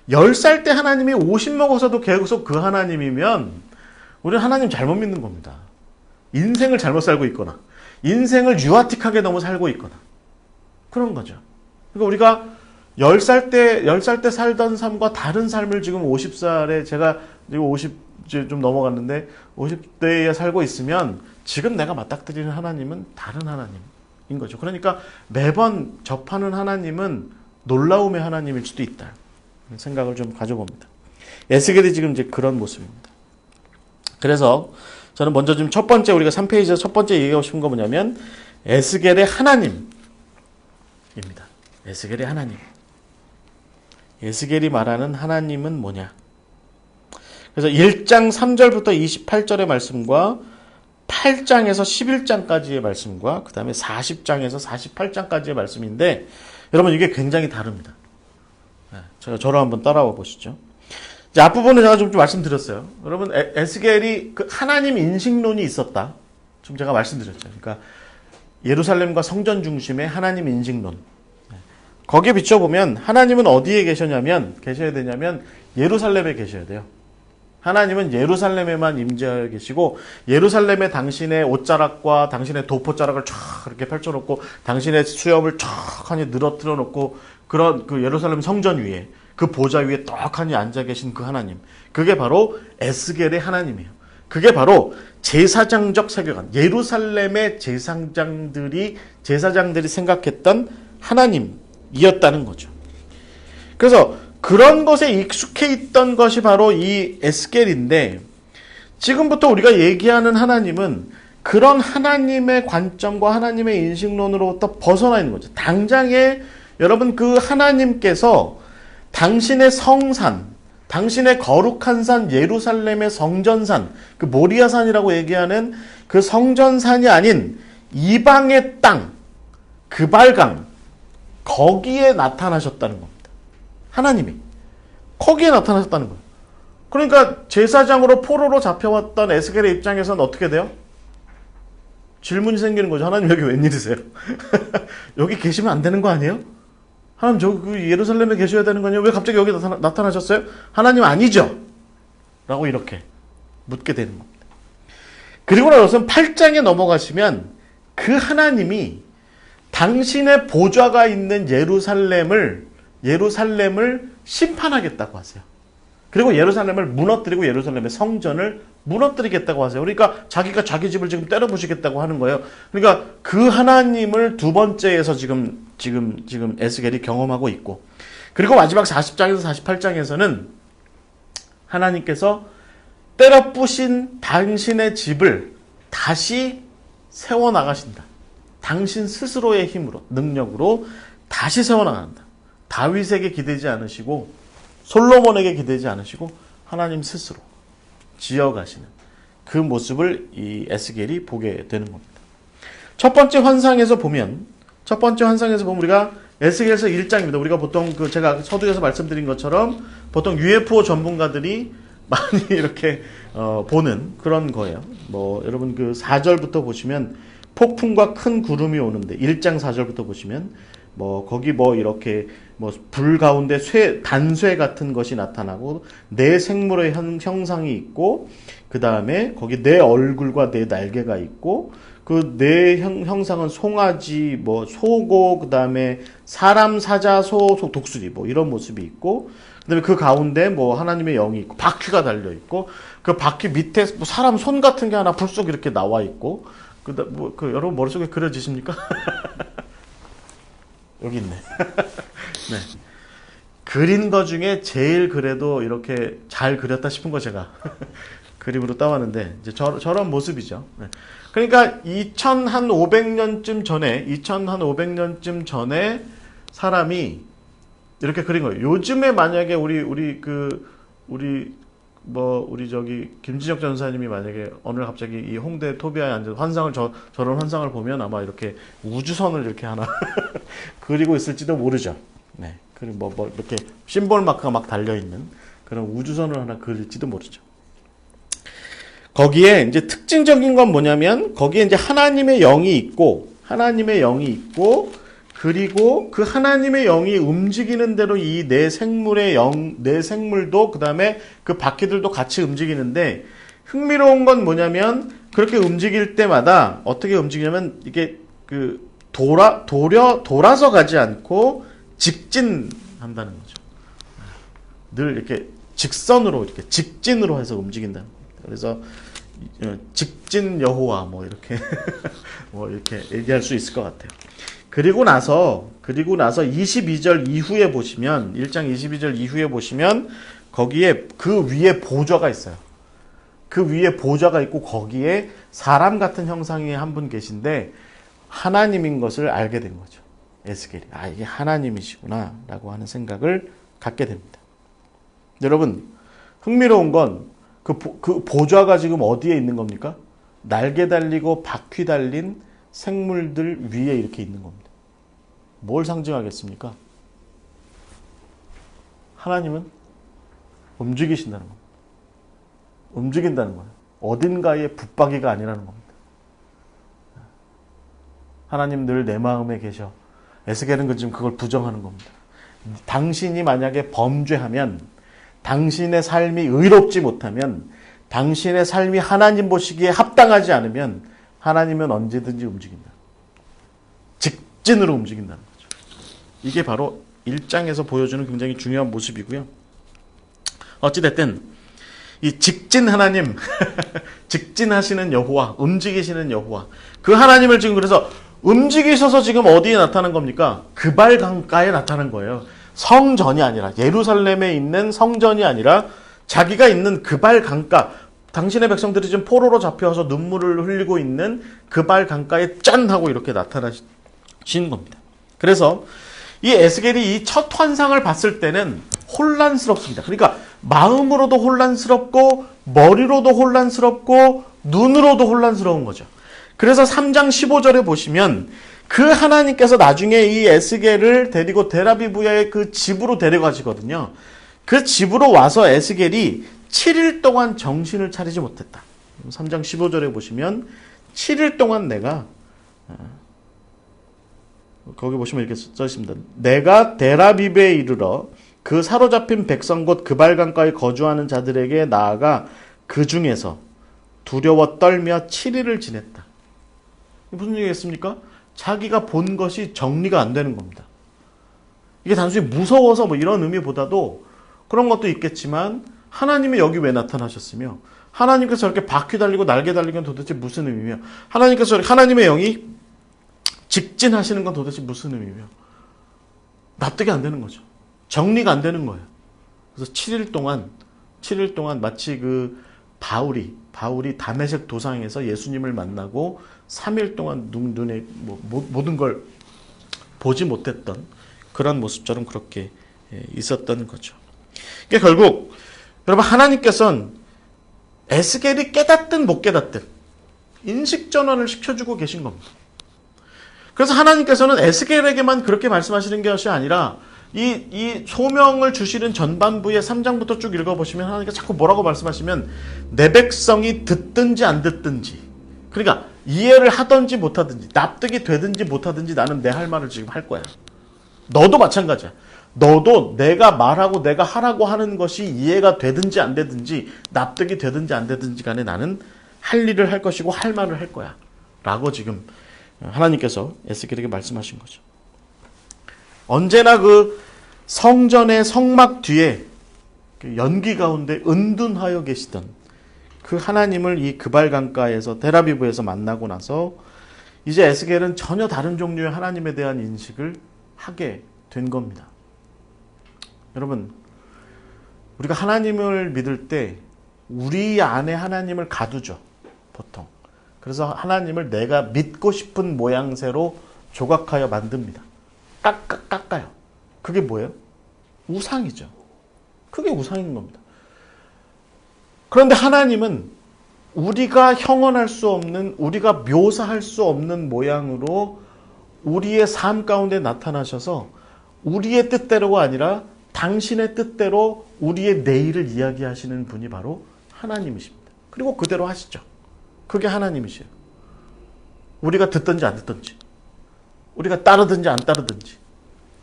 10살 때 하나님이 50 먹어서도 계속 그 하나님이면 우리는 하나님 잘못 믿는 겁니다. 인생을 잘못 살고 있거나, 인생을 유아틱하게 너무 살고 있거나, 그런 거죠. 그러니까 우리가 10살 때 살던 삶과 다른 삶을 지금 50살에, 제가 지금 50 좀 넘어갔는데 50대에 살고 있으면 지금 내가 맞닥뜨리는 하나님은 다른 하나님인 거죠. 그러니까 매번 접하는 하나님은 놀라움의 하나님일 수도 있다. 생각을 좀 가져봅니다. 에스겔이 지금 이제 그런 모습입니다. 그래서 저는 먼저 지금 첫 번째, 우리가 3페이지에서 첫 번째 얘기하고 싶은 거 뭐냐면, 에스겔의 하나님입니다. 에스겔의 하나님. 에스겔이 말하는 하나님은 뭐냐? 그래서 1장 3절부터 28절의 말씀과 8장에서 11장까지의 말씀과 그 다음에 40장에서 48장까지의 말씀인데, 여러분 이게 굉장히 다릅니다. 저를 한번 따라와 보시죠. 이제 앞부분은 제가 좀 말씀드렸어요. 여러분, 에스겔이 그 하나님 인식론이 있었다. 좀 제가 말씀드렸죠. 그러니까 예루살렘과 성전 중심의 하나님 인식론. 거기에 비춰보면 하나님은 어디에 계셔야 되냐면 예루살렘에 계셔야 돼요. 하나님은 예루살렘에만 임재하여 계시고, 예루살렘에 당신의 옷자락과 당신의 도포자락을 쫙 이렇게 펼쳐놓고, 당신의 수염을 쫙하니 늘어뜨려 놓고, 그런 그 예루살렘 성전 위에, 그 보좌 위에 떡하니 앉아 계신 그 하나님, 그게 바로 에스겔의 하나님이에요. 그게 바로 제사장적 세계관, 예루살렘의 제사장들이 생각했던 하나님이었다는 거죠. 그래서 그런 것에 익숙해 있던 것이 바로 이 에스겔인데, 지금부터 우리가 얘기하는 하나님은 그런 하나님의 관점과 하나님의 인식론으로부터 벗어나 있는 거죠. 당장에 여러분 그 하나님께서 당신의 성산, 당신의 거룩한 산 예루살렘의 성전산, 그 모리아산이라고 얘기하는 그 성전산이 아닌 이방의 땅, 그발강, 거기에 나타나셨다는 겁니다. 하나님이 거기에 나타나셨다는 거예요. 그러니까 제사장으로 포로로 잡혀왔던 에스겔의 입장에서는 어떻게 돼요? 질문이 생기는 거죠. 하나님 여기 웬일이세요? 여기 계시면 안 되는 거 아니에요? 하나님 저기 예루살렘에 계셔야 되는 거 아니에요? 왜 갑자기 여기 나타나셨어요? 하나님 아니죠? 라고 이렇게 묻게 되는 겁니다. 그리고 나서 8장에 넘어가시면 그 하나님이 당신의 보좌가 있는 예루살렘을 심판하겠다고 하세요. 그리고 예루살렘을 무너뜨리고 예루살렘의 성전을 무너뜨리겠다고 하세요. 그러니까 자기가 자기 집을 지금 때려 부시겠다고 하는 거예요. 그러니까 그 하나님을 두 번째에서 지금 에스겔이 경험하고 있고, 그리고 마지막 40장에서 48장에서는 하나님께서 때려 부신 당신의 집을 다시 세워 나가신다. 당신 스스로의 힘으로, 능력으로 다시 세워 나간다. 다윗에게 기대지 않으시고 솔로몬에게 기대지 않으시고 하나님 스스로 지어가시는 그 모습을 이 에스겔이 보게 되는 겁니다. 첫 번째 환상에서 보면 우리가 에스겔서 1장입니다. 우리가 보통 제가 서두에서 말씀드린 것처럼 보통 UFO 전문가들이 많이 이렇게 보는 그런 거예요. 여러분 4절부터 보시면 폭풍과 큰 구름이 오는데 1장 4절부터 보시면 거기 이렇게 불 가운데 단쇠 같은 것이 나타나고 네 생물의 형상이 있고, 그 다음에 거기 네 얼굴과 네 날개가 있고, 그 네 형상은 송아지, 소고, 그 다음에 사람, 사자, 소, 독수리 이런 모습이 있고, 그 다음에 그 가운데 하나님의 영이 있고 바퀴가 달려 있고, 그 바퀴 밑에 사람 손 같은 게 하나 불쑥 이렇게 나와 있고, 여러분 머릿속에 그려지십니까? 여기 있네. 네. 그린 거 중에 제일 그래도 이렇게 잘 그렸다 싶은 거 제가 그림으로 따왔는데, 이제 저런 모습이죠. 네. 그러니까 2500년쯤 전에 사람이 이렇게 그린 거예요. 요즘에 만약에 우리 김진혁 전사님이 만약에 오늘 갑자기 이 홍대 토비아에 앉아서 저런 환상을 보면 아마 이렇게 우주선을 이렇게 하나 그리고 있을지도 모르죠. 네. 그리고 이렇게 심볼 마크가 막 달려있는 그런 우주선을 하나 그릴지도 모르죠. 거기에 이제 특징적인 건 뭐냐면, 거기에 이제 하나님의 영이 있고, 그리고 그 하나님의 영이 움직이는 대로 이 네 생물도, 그 다음에 그 바퀴들도 같이 움직이는데, 흥미로운 건 뭐냐면, 그렇게 움직일 때마다 어떻게 움직이냐면, 이게 돌아서 가지 않고 직진한다는 거죠. 늘 이렇게 직선으로, 이렇게 직진으로 해서 움직인다는 겁니다. 그래서 직진 여호와 이렇게 이렇게 얘기할 수 있을 것 같아요. 그리고 나서 22절 이후에 보시면, 1장 22절 이후에 보시면 거기에 그 위에 보좌가 있어요. 그 위에 보좌가 있고 거기에 사람 같은 형상이 한 분 계신데 하나님인 것을 알게 된 거죠. 에스겔이 이게 하나님이시구나 라고 하는 생각을 갖게 됩니다. 여러분, 흥미로운 건 그 보좌가 지금 어디에 있는 겁니까? 날개 달리고 바퀴 달린 생물들 위에 이렇게 있는 겁니다. 뭘 상징하겠습니까? 하나님은 움직이신다는 겁니다. 움직인다는 거예요. 어딘가에 붙박이가 아니라는 겁니다. 하나님 늘 내 마음에 계셔. 에스겔은 지금 그걸 부정하는 겁니다. 당신이 만약에 범죄하면, 당신의 삶이 의롭지 못하면, 당신의 삶이 하나님 보시기에 합당하지 않으면 하나님은 언제든지 움직인다. 직진으로 움직인다는 거죠. 이게 바로 1장에서 보여주는 굉장히 중요한 모습이고요. 어찌됐든 이 직진 하나님, 직진하시는 여호와, 움직이시는 여호와, 그 하나님을 지금 그래서 움직이셔서 지금 어디에 나타난 겁니까? 그발 강가에 나타난 거예요. 성전이 아니라, 예루살렘에 있는 성전이 아니라 자기가 있는 그발 강가, 당신의 백성들이 지금 포로로 잡혀서 눈물을 흘리고 있는 그발 강가에 짠 하고 이렇게 나타나신 겁니다. 그래서 이 에스겔이 이 첫 환상을 봤을 때는 혼란스럽습니다. 그러니까 마음으로도 혼란스럽고 머리로도 혼란스럽고 눈으로도 혼란스러운 거죠. 그래서 3장 15절에 보시면 그 하나님께서 나중에 이 에스겔을 데리고 델아비브의 그 집으로 데려가시거든요. 그 집으로 와서 에스겔이 7일 동안 정신을 차리지 못했다. 3장 15절에 보시면 7일 동안 내가 거기 보시면 이렇게 써 있습니다. 내가 델아비브에 이르러 그 사로잡힌 백성 곧 그발 강가에 거주하는 자들에게 나아가 그 중에서 두려워 떨며 7일을 지냈다. 무슨 얘기겠습니까? 자기가 본 것이 정리가 안 되는 겁니다. 이게 단순히 무서워서 뭐 이런 의미보다도 그런 것도 있겠지만 하나님이 여기 왜 나타나셨으며 하나님께서 저렇게 바퀴 달리고 날개 달리는 건 도대체 무슨 의미며 하나님께서 하나님의 영이 직진하시는 건 도대체 무슨 의미며 납득이 안 되는 거죠. 정리가 안 되는 거예요. 그래서 7일 동안 마치 그 바울이 다메섹 도상에서 예수님을 만나고 3일 동안 눈에 모든 걸 보지 못했던 그런 모습처럼 그렇게 있었던 거죠. 이게 결국 여러분 하나님께서는 에스겔이 깨닫든 못 깨닫든 인식 전환을 시켜주고 계신 겁니다. 그래서 하나님께서는 에스겔에게만 그렇게 말씀하시는 것이 아니라 이 소명을 주시는 전반부의 3장부터 쭉 읽어보시면 하나님께서 자꾸 뭐라고 말씀하시면 내 백성이 듣든지 안 듣든지 그러니까 이해를 하든지 못하든지 납득이 되든지 못하든지 나는 내 할 말을 지금 할 거야. 너도 마찬가지야. 너도 내가 말하고 내가 하라고 하는 것이 이해가 되든지 안 되든지 납득이 되든지 안 되든지 간에 나는 할 일을 할 것이고 할 말을 할 거야. 라고 지금 하나님께서 에스겔에게 말씀하신 거죠. 언제나 그 성전의 성막 뒤에 연기 가운데 은둔하여 계시던 그 하나님을 이 그발 강가에서 델아비브에서 만나고 나서 이제 에스겔은 전혀 다른 종류의 하나님에 대한 인식을 하게 된 겁니다. 여러분, 우리가 하나님을 믿을 때 우리 안에 하나님을 가두죠, 보통. 그래서 하나님을 내가 믿고 싶은 모양새로 조각하여 만듭니다. 깎아요. 그게 뭐예요? 우상이죠. 그게 우상인 겁니다. 그런데 하나님은 우리가 형언할 수 없는, 우리가 묘사할 수 없는 모양으로 우리의 삶 가운데 나타나셔서 우리의 뜻대로가 아니라 당신의 뜻대로 우리의 내일을 이야기하시는 분이 바로 하나님이십니다. 그리고 그대로 하시죠. 그게 하나님이시에요. 우리가 듣든지 안 듣든지 우리가 따르든지 안 따르든지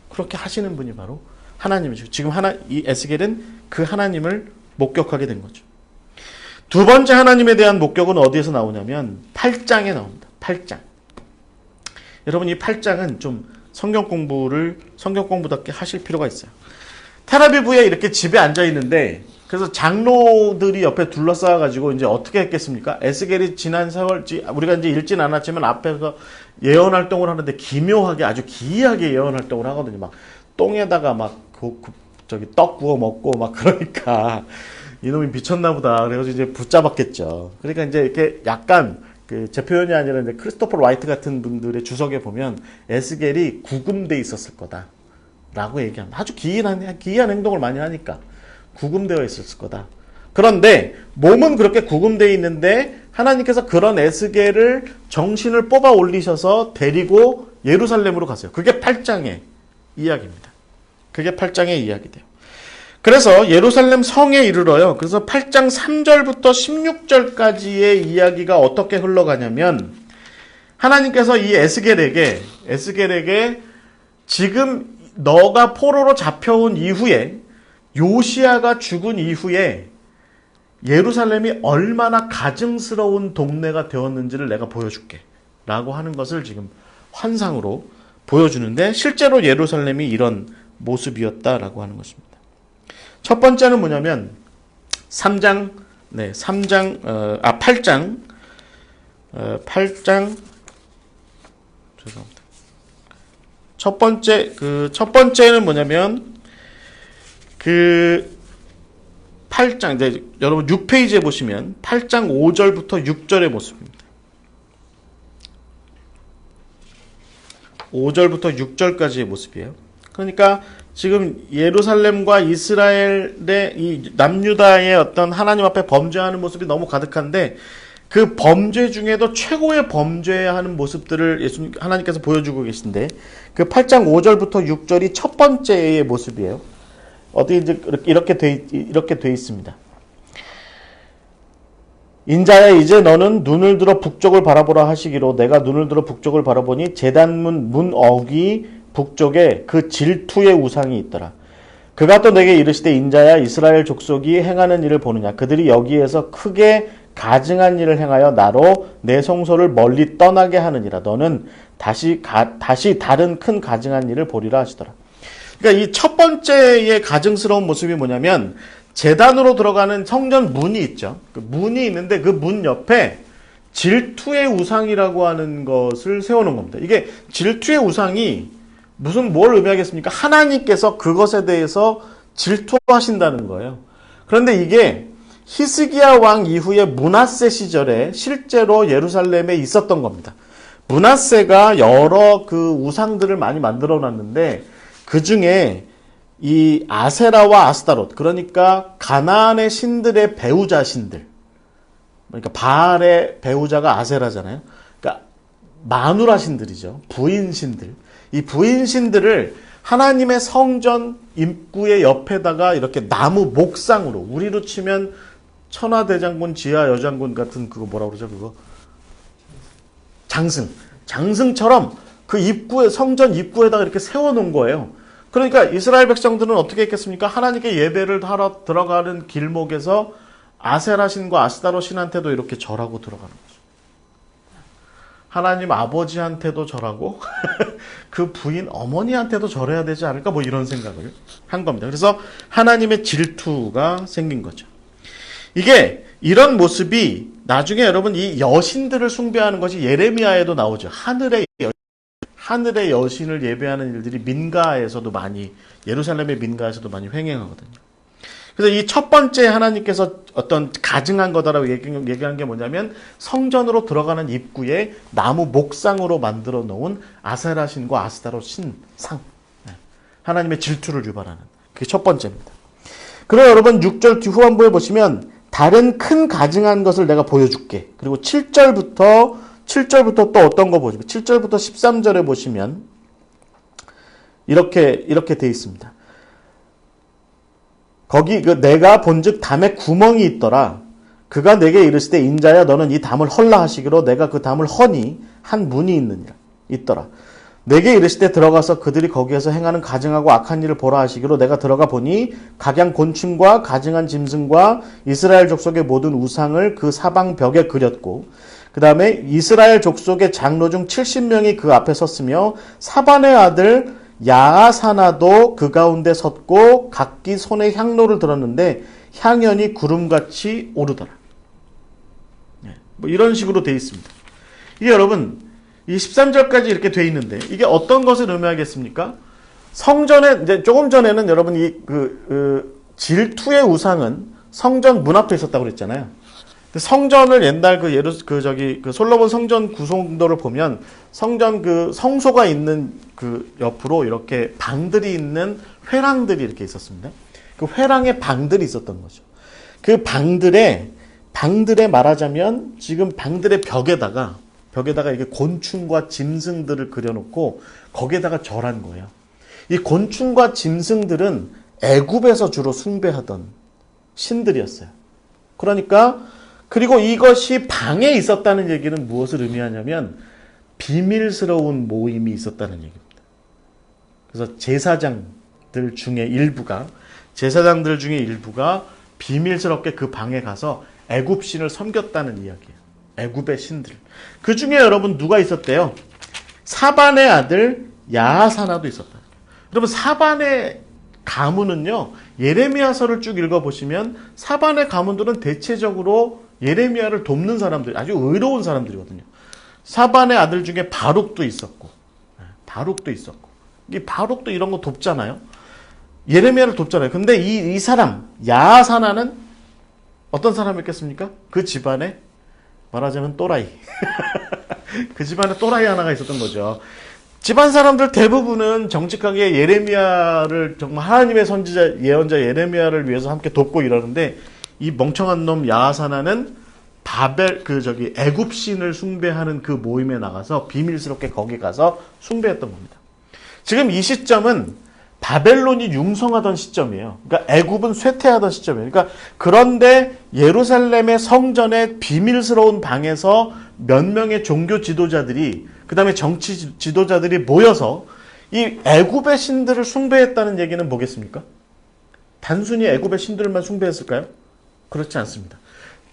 그렇게 하시는 분이 바로 하나님이시고 지금 이 에스겔은 그 하나님을 목격하게 된 거죠. 두 번째 하나님에 대한 목격은 어디에서 나오냐면 8장에 나옵니다. 8장. 여러분 이 8장은 좀 성경 공부답게 하실 필요가 있어요. 텔아비브에 이렇게 집에 앉아 있는데 그래서 장로들이 옆에 둘러싸여 가지고 이제 어떻게 했겠습니까? 에스겔이 지난 세월 우리가 이제 읽진 않았지만 앞에서 예언 활동을 하는데 기묘하게 아주 기이하게 예언 활동을 하거든요. 막 똥에다가 막 떡 구워 먹고 막 그러니까 이놈이 미쳤나 보다. 그래가지고 이제 붙잡았겠죠. 그러니까 이제 이렇게 약간 제 표현이 아니라 이제 크리스토퍼 라이트 같은 분들의 주석에 보면 에스겔이 구금돼 있었을 거다라고 얘기합니다. 아주 기이한 행동을 많이 하니까 구금되어 있었을 거다. 그런데 몸은 그렇게 구금되어 있는데 하나님께서 그런 에스겔을 정신을 뽑아 올리셔서 데리고 예루살렘으로 가세요. 그게 8장의 이야기입니다. 그게 8장의 이야기돼요. 그래서 예루살렘 성에 이르러요. 그래서 8장 3절부터 16절까지의 이야기가 어떻게 흘러가냐면 하나님께서 이 에스겔에게 지금 너가 포로로 잡혀온 이후에 요시야가 죽은 이후에 예루살렘이 얼마나 가증스러운 동네가 되었는지를 내가 보여줄게 라고 하는 것을 지금 환상으로 보여주는데 실제로 예루살렘이 이런 모습이었다라고 하는 것입니다. 첫 번째는 뭐냐면 8장 죄송합니다. 첫 번째는 뭐냐면 8장 8장, 이제 여러분 6페이지에 보시면 8장 5절부터 6절의 모습입니다. 5절부터 6절까지의 모습이에요. 그러니까 지금 예루살렘과 이스라엘의 이 남유다의 어떤 하나님 앞에 범죄하는 모습이 너무 가득한데 그 범죄 중에도 최고의 범죄하는 모습들을 하나님께서 보여주고 계신데 그 8장 5절부터 6절이 첫 번째의 모습이에요. 어떻게 이제 이렇게 돼 있습니다. 인자야 이제 너는 눈을 들어 북쪽을 바라보라 하시기로 내가 눈을 들어 북쪽을 바라보니 제단문 문 어귀 북쪽에 그 질투의 우상이 있더라. 그가 또 내게 이르시되 인자야 이스라엘 족속이 행하는 일을 보느냐 그들이 여기에서 크게 가증한 일을 행하여 나로 내 성소를 멀리 떠나게 하느니라. 너는 다시 다른 큰 가증한 일을 보리라 하시더라. 그러니까 이 첫 번째의 가증스러운 모습이 뭐냐면 제단으로 들어가는 성전 문이 있죠. 그 문이 있는데 그 문 옆에 질투의 우상이라고 하는 것을 세워놓은 겁니다. 이게 질투의 우상이 뭘 의미하겠습니까? 하나님께서 그것에 대해서 질투하신다는 거예요. 그런데 이게 히스기야 왕 이후에 므낫세 시절에 실제로 예루살렘에 있었던 겁니다. 므낫세가 여러 그 우상들을 많이 만들어 놨는데 그 중에 이 아세라와 아스타롯, 그러니까 가나안의 신들의 배우자 신들, 그러니까 바알의 배우자가 아세라잖아요. 그러니까 마누라 신들이죠. 부인 신들. 이 부인 신들을 하나님의 성전 입구의 옆에다가 이렇게 나무 목상으로, 우리로 치면 천하대장군, 지하여장군 같은 그거 뭐라 그러죠? 그거 장승처럼 그 입구에, 성전 입구에다가 이렇게 세워놓은 거예요. 그러니까 이스라엘 백성들은 어떻게 했겠습니까? 하나님께 예배를 하러 들어가는 길목에서 아세라 신과 아스타롯 신한테도 이렇게 절하고 들어가는 거죠. 하나님 아버지한테도 절하고 그 부인 어머니한테도 절해야 되지 않을까? 뭐 이런 생각을 한 겁니다. 그래서 하나님의 질투가 생긴 거죠. 이게 이런 모습이 나중에 여러분 이 여신들을 숭배하는 것이 예레미야에도 나오죠. 하늘의 여신을 예배하는 일들이 민가에서도 많이, 예루살렘의 민가에서도 많이 횡행하거든요. 그래서 이 첫 번째 하나님께서 어떤 가증한 거다라고 얘기한 게 뭐냐면 성전으로 들어가는 입구에 나무 목상으로 만들어 놓은 아세라 신과 아스타롯 신상, 하나님의 질투를 유발하는, 그게 첫 번째입니다. 그리고 여러분 6절 후반부에 보시면 다른 큰 가증한 것을 내가 보여줄게. 그리고 7절부터 또 어떤 거 보시면 7절부터 13절에 보시면 이렇게 돼 있습니다. 거기 내가 본즉 담에 구멍이 있더라. 그가 내게 이르시되 인자야 너는 이 담을 헐라 하시기로 내가 그 담을 허니 한 문이 있더라. 내게 이르시되 들어가서 그들이 거기에서 행하는 가증하고 악한 일을 보라 하시기로 내가 들어가 보니 각양 곤충과 가증한 짐승과 이스라엘 족속의 모든 우상을 그 사방 벽에 그렸고 그 다음에 이스라엘 족속의 장로 중 70명이 그 앞에 섰으며 사반의 아들 야하사나도 그 가운데 섰고 각기 손에 향로를 들었는데 향연이 구름같이 오르더라. 뭐 이런 식으로 되어 있습니다. 이게 여러분 이 13절까지 이렇게 되어 있는데 이게 어떤 것을 의미하겠습니까? 성전에 이제 조금 전에는 여러분 이 질투의 우상은 성전 문 앞에 있었다고 그랬잖아요. 성전을 옛날 그 솔로몬 성전 구성도를 보면 성전 그 성소가 있는 그 옆으로 이렇게 방들이 있는 회랑들이 이렇게 있었습니다. 그 회랑에 방들이 있었던 거죠. 그 방들에 말하자면 지금 방들의 벽에다가 이렇게 곤충과 짐승들을 그려놓고 거기에다가 절한 거예요. 이 곤충과 짐승들은 애굽에서 주로 숭배하던 신들이었어요. 그리고 이것이 방에 있었다는 얘기는 무엇을 의미하냐면 비밀스러운 모임이 있었다는 얘기입니다. 그래서 제사장들 중에 일부가 비밀스럽게 그 방에 가서 애굽 신을 섬겼다는 이야기예요. 애굽의 신들. 그 중에 여러분 누가 있었대요? 사반의 아들 야하사나도 있었다. 여러분 사반의 가문은요, 예레미야서를 쭉 읽어보시면 사반의 가문들은 대체적으로 예레미야를 돕는 사람들, 아주 의로운 사람들이거든요. 사반의 아들 중에 바룩도 있었고, 이 바룩도 이런 거 돕잖아요. 예레미야를 돕잖아요. 근데 이 사람 야하사나는 어떤 사람이었겠습니까? 그 집안에 말하자면 또라이. 그 집안에 또라이 하나가 있었던 거죠. 집안 사람들 대부분은 정직하게 예레미야를 정말 하나님의 선지자 예언자 예레미야를 위해서 함께 돕고 이러는데 이 멍청한 놈 야하사나는 애굽 신을 숭배하는 그 모임에 나가서 비밀스럽게 거기 가서 숭배했던 겁니다. 지금 이 시점은 바벨론이 융성하던 시점이에요. 그러니까 애굽은 쇠퇴하던 시점이에요. 그러니까 그런데 예루살렘의 성전의 비밀스러운 방에서 몇 명의 종교 지도자들이 그다음에 정치 지도자들이 모여서 이 애굽의 신들을 숭배했다는 얘기는 뭐겠습니까? 단순히 애굽의 신들만 숭배했을까요? 그렇지 않습니다.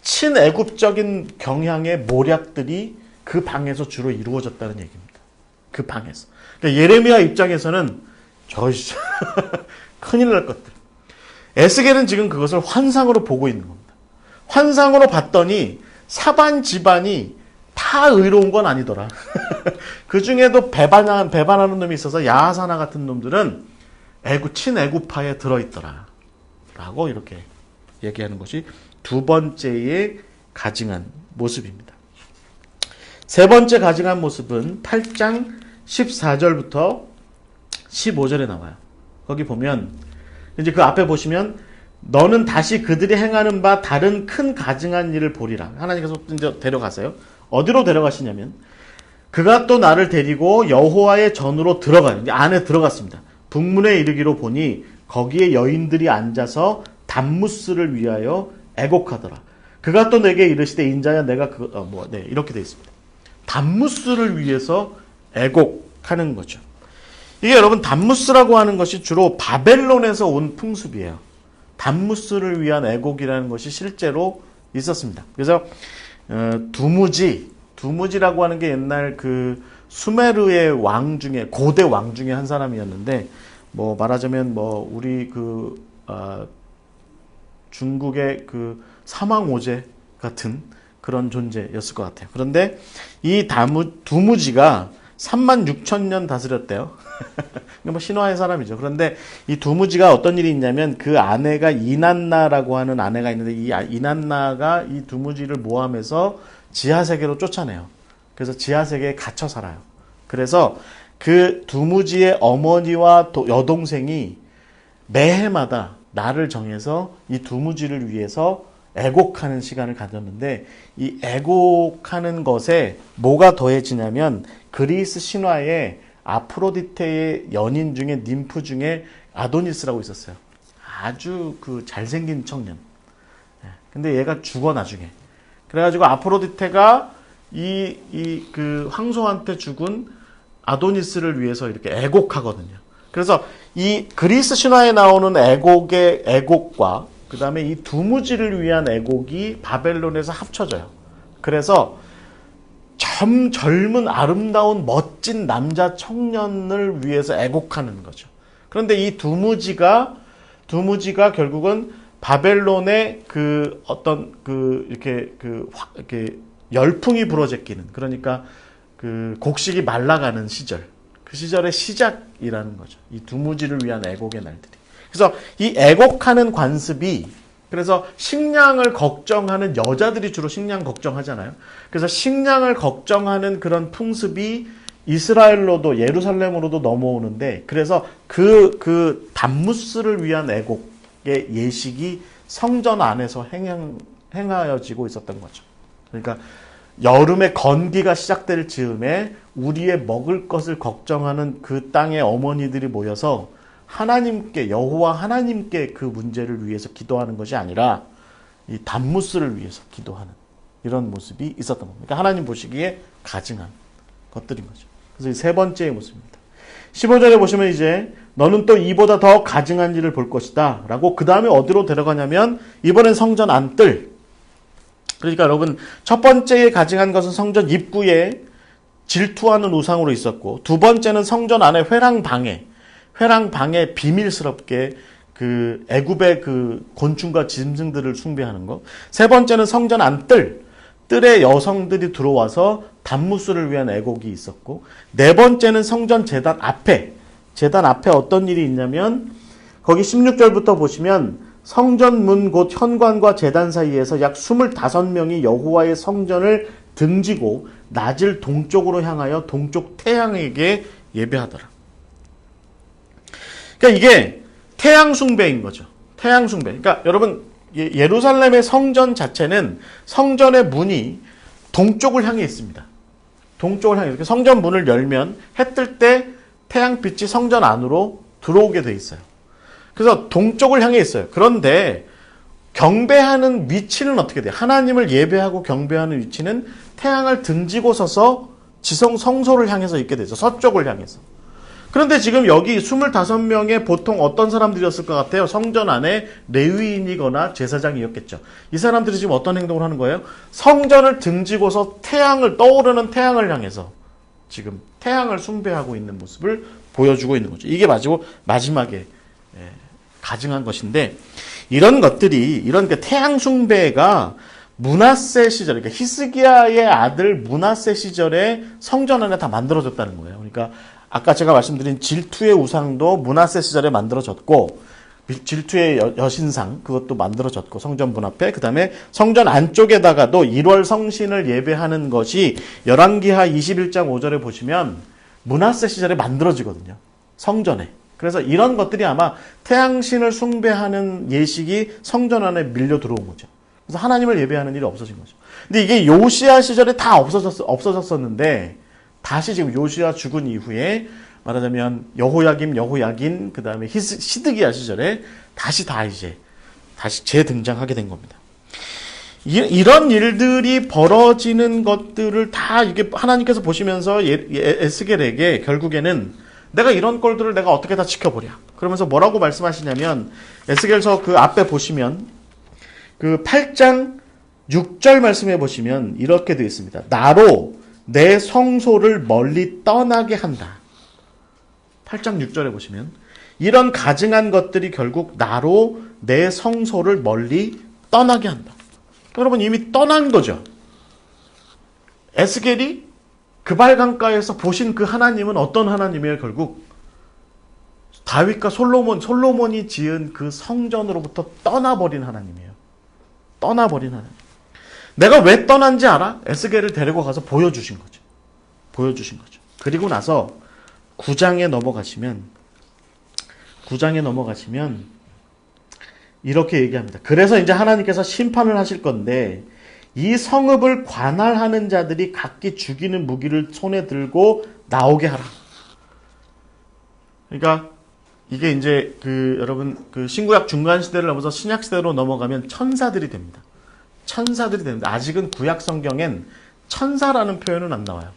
친애굽적인 경향의 모략들이 그 방에서 주로 이루어졌다는 얘기입니다. 그 방에서. 그러니까 예레미야 입장에서는 저이씨 큰일 날 것들. 에스겔은 지금 그것을 환상으로 보고 있는 겁니다. 환상으로 봤더니 사반 집안이 다 의로운 건 아니더라. 그 중에도 배반하는 놈이 있어서 야하사나 같은 놈들은 친애굽파에 들어있더라. 라고 이렇게 얘기하는 것이 두 번째의 가증한 모습입니다. 세 번째 가증한 모습은 8장 14절부터 15절에 나와요. 거기 보면 이제 그 앞에 보시면 너는 다시 그들이 행하는 바 다른 큰 가증한 일을 보리라. 하나님께서 이제 데려가세요. 어디로 데려가시냐면 그가 또 나를 데리고 여호와의 전으로 들어가요. 이제 안에 들어갔습니다. 북문에 이르기로 보니 거기에 여인들이 앉아서 단무스를 위하여 애곡하더라. 그가 또 내게 이르시되 인자야 내가 이렇게 되어 있습니다. 단무스를 위해서 애곡하는 거죠. 이게 여러분 단무스라고 하는 것이 주로 바벨론에서 온 풍습이에요. 단무스를 위한 애곡이라는 것이 실제로 있었습니다. 그래서 두무지라고 하는 게 옛날 그 수메르의 왕 중에 고대 왕 중에 한 사람이었는데 말하자면 우리 중국의 그 사망오제 같은 그런 존재였을 것 같아요. 그런데 이 두무지가 36,000년 다스렸대요. 신화의 사람이죠. 그런데 이 두무지가 어떤 일이 있냐면 그 아내가 이난나라고 하는 아내가 있는데 이 이난나가 이 두무지를 모함해서 지하세계로 쫓아내요. 그래서 지하세계에 갇혀 살아요. 그래서 그 두무지의 어머니와 여동생이 매해마다 날을 정해서 이 두무지를 위해서 애곡하는 시간을 가졌는데 이 애곡하는 것에 뭐가 더해지냐면 그리스 신화에 아프로디테의 연인 중에 님프 중에 아도니스라고 있었어요. 아주 그 잘생긴 청년. 근데 얘가 죽어 나중에. 그래가지고 아프로디테가 그 황소한테 죽은 아도니스를 위해서 이렇게 애곡하거든요. 그래서 이 그리스 신화에 나오는 애곡과 그 다음에 이 두무지를 위한 애곡이 바벨론에서 합쳐져요. 그래서 젊은 아름다운 멋진 남자 청년을 위해서 애곡하는 거죠. 그런데 이 두무지가 결국은 바벨론의 그 어떤 이렇게 열풍이 불어제끼는, 그러니까 그 곡식이 말라가는 시절, 그 시절의 시작이라는 거죠. 이 두무지를 위한 애곡의 날들이. 그래서 이 애곡하는 관습이, 그래서 식량을 걱정하는 여자들이 주로 식량 걱정하잖아요. 그래서 식량을 걱정하는 그런 풍습이 이스라엘로도 예루살렘으로도 넘어오는데, 그래서 그 단무스를 위한 애곡의 예식이 성전 안에서 행하여지고 있었던 거죠. 그러니까 여름에 건기가 시작될 즈음에 우리의 먹을 것을 걱정하는 그 땅의 어머니들이 모여서 하나님께, 여호와 하나님께 그 문제를 위해서 기도하는 것이 아니라 이 단무스를 위해서 기도하는 이런 모습이 있었던 겁니다. 그러니까 하나님 보시기에 가증한 것들인 거죠. 그래서 이 세 번째의 모습입니다. 15절에 보시면 이제 너는 또 이보다 더 가증한 일을 볼 것이다 라고, 그 다음에 어디로 데려가냐면 이번엔 성전 안뜰. 그러니까 여러분, 첫 번째에 가증한 것은 성전 입구에 질투하는 우상으로 있었고, 두 번째는 성전 안에 회랑방에 비밀스럽게 그 애굽의 그 곤충과 짐승들을 숭배하는 것. 세 번째는 성전 뜰에 여성들이 들어와서 단무스를 위한 애곡이 있었고, 네 번째는 성전 제단 앞에 어떤 일이 있냐면 거기 16절부터 보시면 성전 문 곧 현관과 제단 사이에서 약 25명이 여호와의 성전을 등지고 낮을 동쪽으로 향하여 동쪽 태양에게 예배하더라. 그러니까 이게 태양 숭배인 거죠. 태양 숭배. 그러니까 여러분 예루살렘의 성전 자체는 성전의 문이 동쪽을 향해 있습니다. 동쪽을 향해 이렇게 성전 문을 열면 해 뜰 때 태양빛이 성전 안으로 들어오게 돼 있어요. 그래서 동쪽을 향해 있어요. 그런데 경배하는 위치는 어떻게 돼요? 하나님을 예배하고 경배하는 위치는 태양을 등지고 서서 지성 성소를 향해서 있게 되죠. 서쪽을 향해서. 그런데 지금 여기 25명의 보통 어떤 사람들이었을 것 같아요? 성전 안에 레위인이거나 제사장이었겠죠. 이 사람들이 지금 어떤 행동을 하는 거예요? 성전을 등지고서 떠오르는 태양을 향해서 지금 태양을 숭배하고 있는 모습을 보여주고 있는 거죠. 이게 마지막에 가증한 것인데, 이런 것들이, 이런 태양 숭배가 므낫세 시절, 그러니까 히스기야의 아들 므낫세 시절에 성전 안에 다 만들어졌다는 거예요. 그러니까 아까 제가 말씀드린 질투의 우상도 므낫세 시절에 만들어졌고, 질투의 여신상 그것도 만들어졌고 성전 문 앞에, 그 다음에 성전 안쪽에다가도 1월 성신을 예배하는 것이 열왕기하 21장 5절에 보시면 므낫세 시절에 만들어지거든요. 성전에. 그래서 이런 것들이 아마 태양신을 숭배하는 예식이 성전 안에 밀려 들어온 거죠. 그래서 하나님을 예배하는 일이 없어진 거죠. 근데 이게 요시야 시절에 다 없어졌었는데 다시 지금 요시야 죽은 이후에 말하자면 여호야긴, 그 다음에 시드기야 시절에 다시 재등장하게 된 겁니다. 이런 일들이 벌어지는 것들을 다 이게 하나님께서 보시면서 에스겔에게 결국에는 내가 이런 꼴들을 내가 어떻게 다 지켜보랴. 그러면서 뭐라고 말씀하시냐면 에스겔서 그 앞에 보시면 그 8장 6절 말씀해 보시면 이렇게 되어 있습니다. 나로 내 성소를 멀리 떠나게 한다. 8장 6절에 보시면 이런 가증한 것들이 결국 나로 내 성소를 멀리 떠나게 한다. 여러분 이미 떠난 거죠. 에스겔이 그발강가에서 보신 그 하나님은 어떤 하나님이에요? 결국 다윗과 솔로몬이 지은 그 성전으로부터 떠나버린 하나님이에요. 떠나버린 하나님. 내가 왜 떠난지 알아? 에스겔을 데리고 가서 보여주신 거죠. 그리고 나서 9장에 넘어가시면 이렇게 얘기합니다. 그래서 이제 하나님께서 심판을 하실 건데 이 성읍을 관할하는 자들이 각기 죽이는 무기를 손에 들고 나오게 하라. 그러니까 이게 이제 여러분 신구약 중간 시대를 넘어서 신약 시대로 넘어가면 천사들이 됩니다. 아직은 구약 성경엔 천사라는 표현은 안 나와요.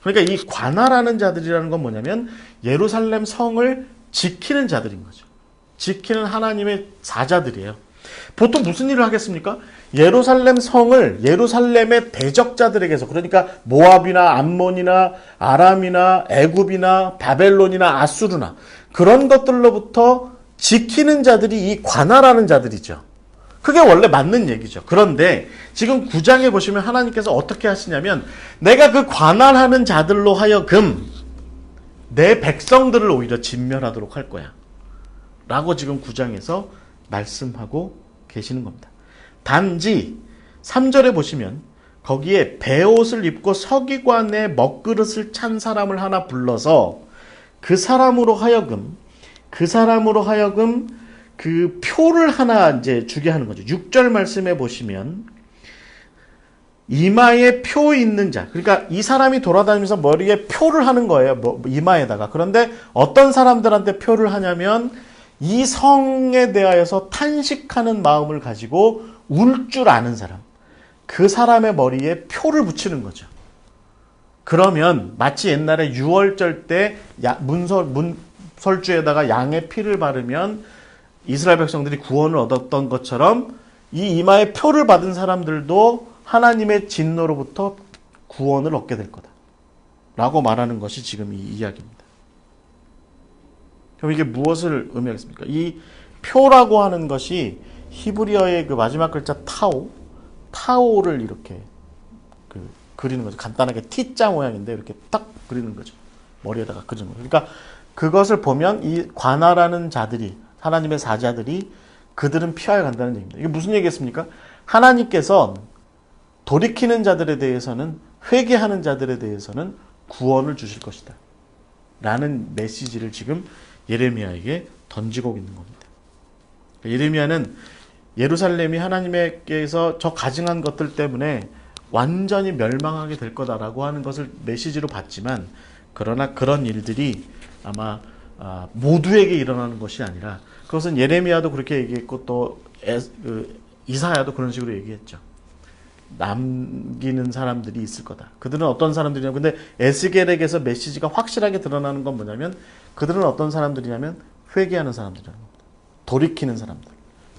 그러니까 이 관할하는 자들이라는 건 뭐냐면 예루살렘 성을 지키는 자들인 거죠. 지키는 하나님의 사자들이에요. 보통 무슨 일을 하겠습니까? 예루살렘 성을 예루살렘의 대적자들에게서, 그러니까 모압이나 암몬이나 아람이나 애굽이나 바벨론이나 아수르나 그런 것들로부터 지키는 자들이 이 관할하는 자들이죠. 그게 원래 맞는 얘기죠. 그런데 지금 9장에 보시면 하나님께서 어떻게 하시냐면 내가 그 관할하는 자들로 하여금 내 백성들을 오히려 진멸하도록 할 거야 라고 지금 9장에서 말씀하고 계시는 겁니다. 단지 3절에 보시면 거기에 베옷을 입고 서기관의 먹그릇을 찬 사람을 하나 불러서 그 사람으로 하여금 그 표를 하나 이제 주게 하는 거죠. 6절 말씀에 보시면 이마에 표 있는 자, 그러니까 이 사람이 돌아다니면서 머리에 표를 하는 거예요. 이마에다가. 그런데 어떤 사람들한테 표를 하냐면 이 성에 대하여서 탄식하는 마음을 가지고 울 줄 아는 사람, 그 사람의 머리에 표를 붙이는 거죠. 그러면 마치 옛날에 유월절 때 문설주에다가 양의 피를 바르면 이스라엘 백성들이 구원을 얻었던 것처럼 이 이마에 표를 받은 사람들도 하나님의 진노로부터 구원을 얻게 될 거다 라고 말하는 것이 지금 이 이야기입니다. 그럼 이게 무엇을 의미하겠습니까? 이 표라고 하는 것이 히브리어의 그 마지막 글자 타오를 이렇게 그리는 거죠. 간단하게 T자 모양인데 이렇게 딱 그리는 거죠. 머리에다가 그리는 거죠. 그러니까 그것을 보면 이 관할하는 자들이, 하나님의 사자들이 그들은 피하여 간다는 얘기입니다. 이게 무슨 얘기겠습니까? 하나님께서 돌이키는 자들에 대해서는, 회개하는 자들에 대해서는 구원을 주실 것이다 라는 메시지를 지금 예레미야에게 던지고 있는 겁니다. 예레미야는 예루살렘이 하나님께서 저 가증한 것들 때문에 완전히 멸망하게 될 거다라고 하는 것을 메시지로 봤지만, 그러나 그런 일들이 아마 모두에게 일어나는 것이 아니라, 그것은 예레미야도 그렇게 얘기했고 또 이사야도 그런 식으로 얘기했죠. 남기는 사람들이 있을 거다. 그들은 어떤 사람들이냐면, 근데 에스겔에게서 메시지가 확실하게 드러나는 건 뭐냐면, 그들은 어떤 사람들이냐면 회개하는 사람들이라는 겁니다. 돌이키는 사람들,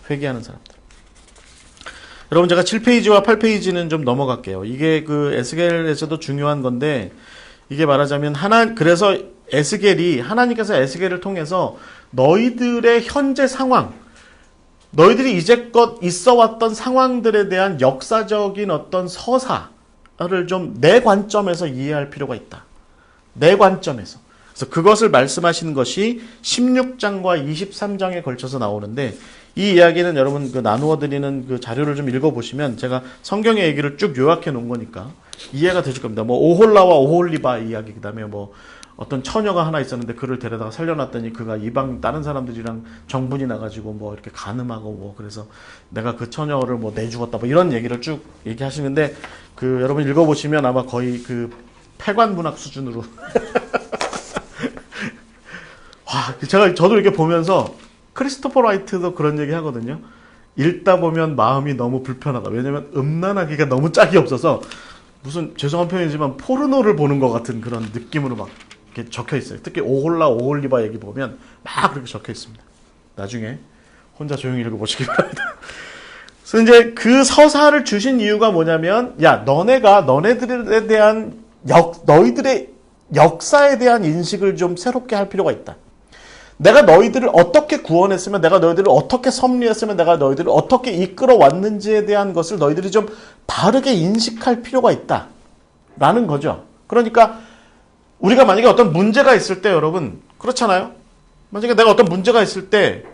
회개하는 사람들. 여러분, 제가 7페이지와 8페이지는 좀 넘어갈게요. 이게 그 에스겔에서도 중요한 건데, 이게 말하자면 그래서 하나님께서 에스겔을 통해서 너희들의 현재 상황, 너희들이 이제껏 있어 왔던 상황들에 대한 역사적인 어떤 서사를 좀 내 관점에서 이해할 필요가 있다. 내 관점에서. 그래서 그것을 말씀하시는 것이 16장과 23장에 걸쳐서 나오는데, 이 이야기는 여러분 그 나누어 드리는 그 자료를 좀 읽어보시면 제가 성경의 얘기를 쭉 요약해 놓은 거니까 이해가 되실 겁니다. 뭐 오홀라와 오홀리바 이야기, 그 다음에 뭐 어떤 처녀가 하나 있었는데 그를 데려다가 살려놨더니 그가 이방 다른 사람들이랑 정분이 나가지고 뭐 이렇게 간음하고 뭐, 그래서 내가 그 처녀를 뭐 내죽었다 뭐 이런 얘기를 쭉 얘기하시는데, 그 여러분 읽어보시면 아마 거의 그 폐관문학 수준으로 와, 저도 이렇게 보면서, 크리스토퍼 라이트도 그런 얘기 하거든요. 읽다 보면 마음이 너무 불편하다. 왜냐면 음란하기가 너무 짝이 없어서 무슨, 죄송한 표현이지만 포르노를 보는 것 같은 그런 느낌으로 막 이렇게 적혀 있어요. 특히 오홀리바 얘기 보면 막 그렇게 적혀 있습니다. 나중에 혼자 조용히 읽어보시기 바랍니다. 그래서 이제 그 서사를 주신 이유가 뭐냐면, 야, 너네들에 대한 너희들의 역사에 대한 인식을 좀 새롭게 할 필요가 있다. 내가 너희들을 어떻게 구원했으면, 내가 너희들을 어떻게 섭리했으면, 내가 너희들을 어떻게 이끌어왔는지에 대한 것을 너희들이 좀 바르게 인식할 필요가 있다 라는 거죠. 그러니까 우리가 만약에 어떤 문제가 있을 때, 여러분 그렇잖아요. 만약에 내가 어떤 문제가 있을 때,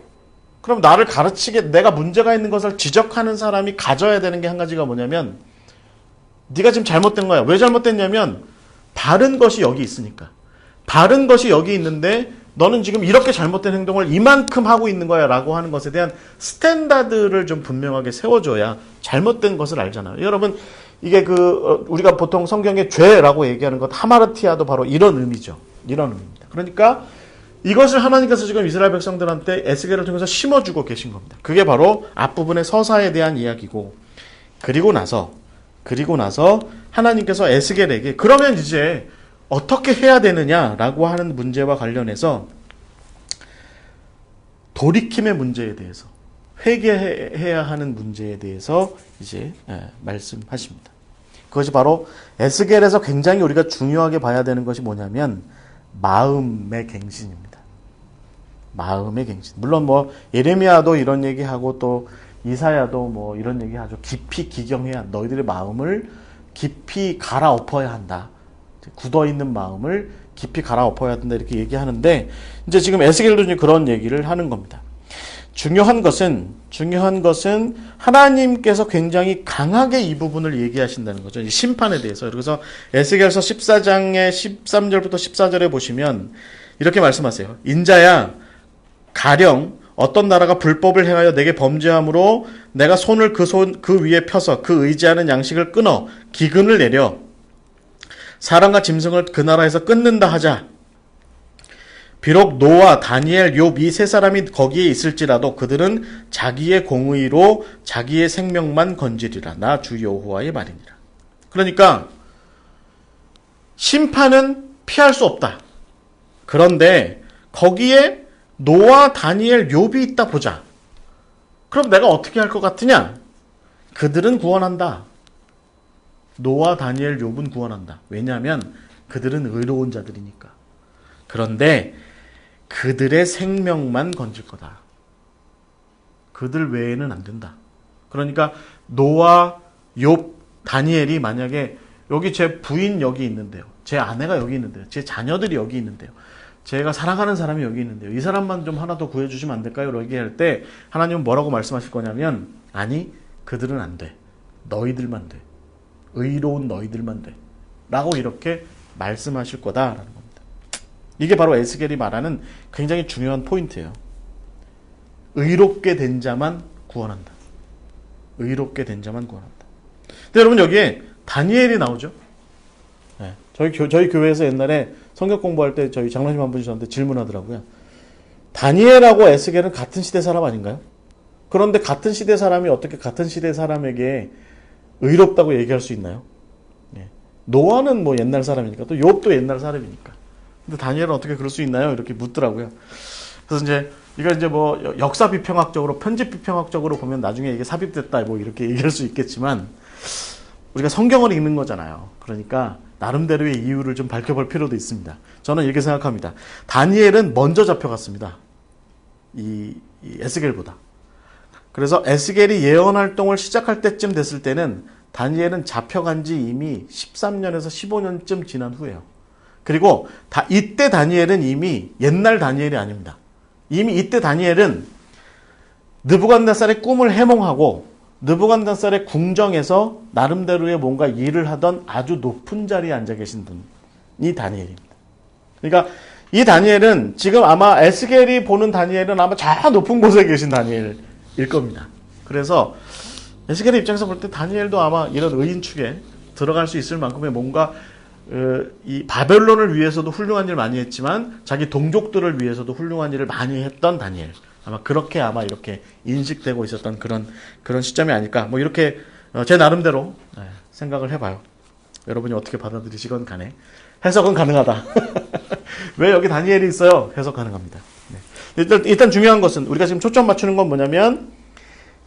그럼 나를 가르치게, 내가 문제가 있는 것을 지적하는 사람이 가져야 되는 게 한 가지가 뭐냐면, 네가 지금 잘못된 거야. 왜 잘못됐냐면 바른 것이 여기 있으니까. 바른 것이 여기 있는데 너는 지금 이렇게 잘못된 행동을 이만큼 하고 있는 거야 라고 하는 것에 대한 스탠다드를 좀 분명하게 세워줘야 잘못된 것을 알잖아요. 여러분, 이게 우리가 보통 성경의 죄라고 얘기하는 것, 하마르티아도 바로 이런 의미죠. 이런 의미입니다. 그러니까 이것을 하나님께서 지금 이스라엘 백성들한테 에스겔을 통해서 심어주고 계신 겁니다. 그게 바로 앞부분의 서사에 대한 이야기고, 그리고 나서 하나님께서 에스겔에게 그러면 이제 어떻게 해야 되느냐라고 하는 문제와 관련해서 돌이킴의 문제에 대해서, 회개해야 하는 문제에 대해서 이제 말씀하십니다. 그것이 바로 에스겔에서 굉장히 우리가 중요하게 봐야 되는 것이 뭐냐면 마음의 갱신입니다. 마음의 갱신. 물론 뭐 예레미야도 이런 얘기하고 또 이사야도 뭐 이런 얘기하죠. 깊이 기경해야, 너희들의 마음을 깊이 갈아엎어야 한다. 굳어있는 마음을 깊이 갈아엎어야 한다 이렇게 얘기하는데, 이제 지금 에스겔도 이제 그런 얘기를 하는 겁니다. 중요한 것은 하나님께서 굉장히 강하게 이 부분을 얘기하신다는 거죠. 이 심판에 대해서. 그래서 에스겔서 14장의 13절부터 14절에 보시면 이렇게 말씀하세요. 인자야, 가령 어떤 나라가 불법을 행하여 내게 범죄함으로 내가 손을 그 위에 펴서 그 의지하는 양식을 끊어 기근을 내려 사람과 짐승을 그 나라에서 끊는다 하자. 비록 노아, 다니엘, 욥 이 세 사람이 거기에 있을지라도 그들은 자기의 공의로 자기의 생명만 건지리라. 나 주 여호와의 말이니라. 그러니까 심판은 피할 수 없다. 그런데 거기에 노아, 다니엘, 욥이 있다 보자. 그럼 내가 어떻게 할 것 같으냐? 그들은 구원한다. 노아, 다니엘, 욥은 구원한다. 왜냐하면 그들은 의로운 자들이니까. 그런데 그들의 생명만 건질 거다. 그들 외에는 안 된다. 그러니까 노아, 욥, 다니엘이 만약에 여기 제 부인 여기 있는데요. 제 아내가 여기 있는데요. 제 자녀들이 여기 있는데요. 제가 사랑하는 사람이 여기 있는데요. 이 사람만 좀 하나 더 구해주시면 안 될까요? 라고 얘기할 때 하나님은 뭐라고 말씀하실 거냐면 아니 그들은 안 돼. 너희들만 돼. 의로운 너희들만 돼. 라고 이렇게 말씀하실 거다라는 겁니다. 이게 바로 에스겔이 말하는 굉장히 중요한 포인트예요. 의롭게 된 자만 구원한다. 의롭게 된 자만 구원한다. 근데 여러분 여기에 다니엘이 나오죠. 네. 저희 교회에서 옛날에 성경 공부할 때 저희 장로님 한 분이 저한테 질문하더라고요. 다니엘하고 에스겔은 같은 시대 사람 아닌가요? 그런데 같은 시대 사람이 어떻게 같은 시대 사람에게 의롭다고 얘기할 수 있나요? 네. 노아는 뭐 옛날 사람이니까 또 욥도 옛날 사람이니까. 근데 다니엘은 어떻게 그럴 수 있나요? 이렇게 묻더라고요. 그래서 이제 이거 이제 뭐 역사 비평학적으로 편집 비평학적으로 보면 나중에 이게 삽입됐다 뭐 이렇게 얘기할 수 있겠지만 우리가 성경을 읽는 거잖아요. 그러니까 나름대로의 이유를 좀 밝혀볼 필요도 있습니다. 저는 이렇게 생각합니다. 다니엘은 먼저 잡혀갔습니다. 이 에스겔보다. 그래서 에스겔이 예언 활동을 시작할 때쯤 됐을 때는 다니엘은 잡혀간 지 이미 13년에서 15년쯤 지난 후예요. 그리고 이때 다니엘은 이미 옛날 다니엘이 아닙니다. 이미 이때 다니엘은 느부갓네살의 꿈을 해몽하고 느부갓네살의 궁정에서 나름대로의 뭔가 일을 하던 아주 높은 자리에 앉아 계신 분이 다니엘입니다. 그러니까 이 다니엘은 지금 아마 에스겔이 보는 다니엘은 아마 저 높은 곳에 계신 다니엘일 겁니다. 그래서 에스겔의 입장에서 볼 때 다니엘도 아마 이런 의인축에 들어갈 수 있을 만큼의 뭔가 이 바벨론을 위해서도 훌륭한 일을 많이 했지만 자기 동족들을 위해서도 훌륭한 일을 많이 했던 다니엘. 아마 그렇게 아마 이렇게 인식되고 있었던 그런 시점이 아닐까. 뭐 이렇게 제 나름대로 생각을 해봐요. 여러분이 어떻게 받아들이시건 간에 해석은 가능하다. 왜 여기 다니엘이 있어요? 해석 가능합니다. 네. 일단 중요한 것은 우리가 지금 초점 맞추는 건 뭐냐면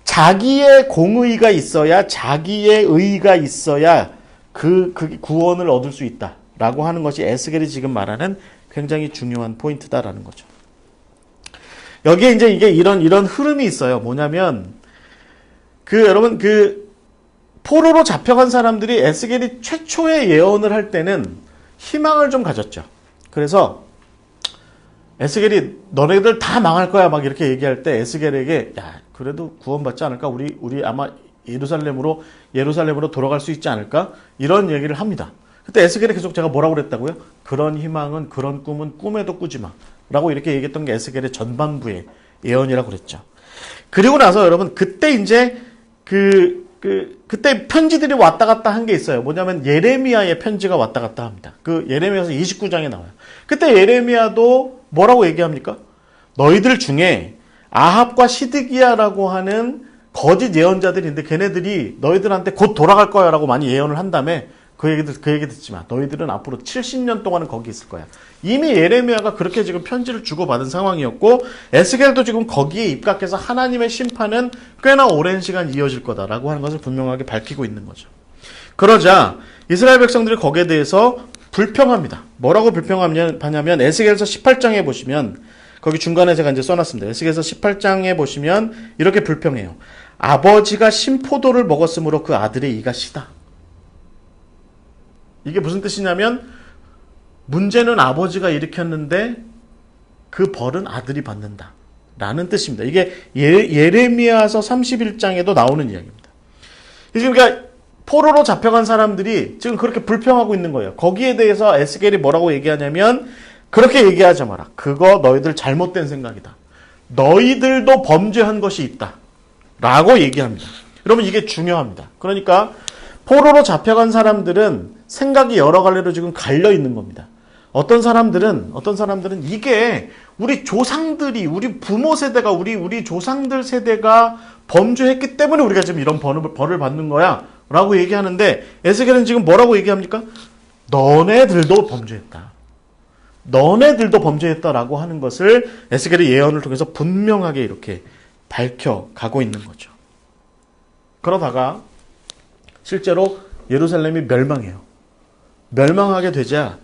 자기의 공의가 있어야 자기의 의의가 있어야 그 구원을 얻을 수 있다라고 하는 것이 에스겔이 지금 말하는 굉장히 중요한 포인트다라는 거죠. 여기에 이제 이게 이런 흐름이 있어요. 뭐냐면 여러분 포로로 잡혀간 사람들이 에스겔이 최초의 예언을 할 때는 희망을 좀 가졌죠. 그래서 에스겔이 너네들 다 망할 거야 막 이렇게 얘기할 때 에스겔에게 야 그래도 구원받지 않을까? 우리 아마 예루살렘으로 돌아갈 수 있지 않을까? 이런 얘기를 합니다. 그때 에스겔이 계속 제가 뭐라고 그랬다고요? 그런 희망은 그런 꿈은 꿈에도 꾸지 마. 라고 이렇게 얘기했던 게 에스겔의 전반부의 예언이라고 그랬죠. 그리고 나서 여러분 그때 이제 그때 편지들이 왔다 갔다 한 게 있어요. 뭐냐면 예레미야의 편지가 왔다 갔다 합니다. 그 예레미야서 29장에 나와요. 그때 예레미야도 뭐라고 얘기합니까? 너희들 중에 아합과 시드기야라고 하는 거짓 예언자들인데 걔네들이 너희들한테 곧 돌아갈 거야 라고 많이 예언을 한 다음에 그 얘기 듣지 마. 너희들은 앞으로 70년 동안은 거기 있을 거야. 이미 예레미야가 그렇게 지금 편지를 주고받은 상황이었고 에스겔도 지금 거기에 입각해서 하나님의 심판은 꽤나 오랜 시간 이어질 거다라고 하는 것을 분명하게 밝히고 있는 거죠. 그러자 이스라엘 백성들이 거기에 대해서 불평합니다. 뭐라고 불평하냐면 에스겔서 18장에 보시면 거기 중간에 제가 이제 써놨습니다. 에스겔서 18장에 보시면 이렇게 불평해요. 아버지가 신포도를 먹었으므로 그 아들의 이가 시다. 이게 무슨 뜻이냐면 문제는 아버지가 일으켰는데 그 벌은 아들이 받는다 라는 뜻입니다. 이게 예레미야서 31장에도 나오는 이야기입니다. 지금 그러니까 포로로 잡혀간 사람들이 지금 그렇게 불평하고 있는 거예요. 거기에 대해서 에스겔이 뭐라고 얘기하냐면 그렇게 얘기하지 마라. 그거 너희들 잘못된 생각이다. 너희들도 범죄한 것이 있다 라고 얘기합니다. 여러분 이게 중요합니다. 그러니까 포로로 잡혀간 사람들은 생각이 여러 갈래로 지금 갈려 있는 겁니다. 어떤 사람들은 이게 우리 조상들이 우리 부모 세대가 우리 조상들 세대가 범죄했기 때문에 우리가 지금 이런 벌을 받는 거야 라고 얘기하는데 에스겔은 지금 뭐라고 얘기합니까? 너네들도 범죄했다. 너네들도 범죄했다라고 하는 것을 에스겔의 예언을 통해서 분명하게 이렇게 밝혀가고 있는 거죠. 그러다가 실제로 예루살렘이 멸망해요. 멸망하게 되자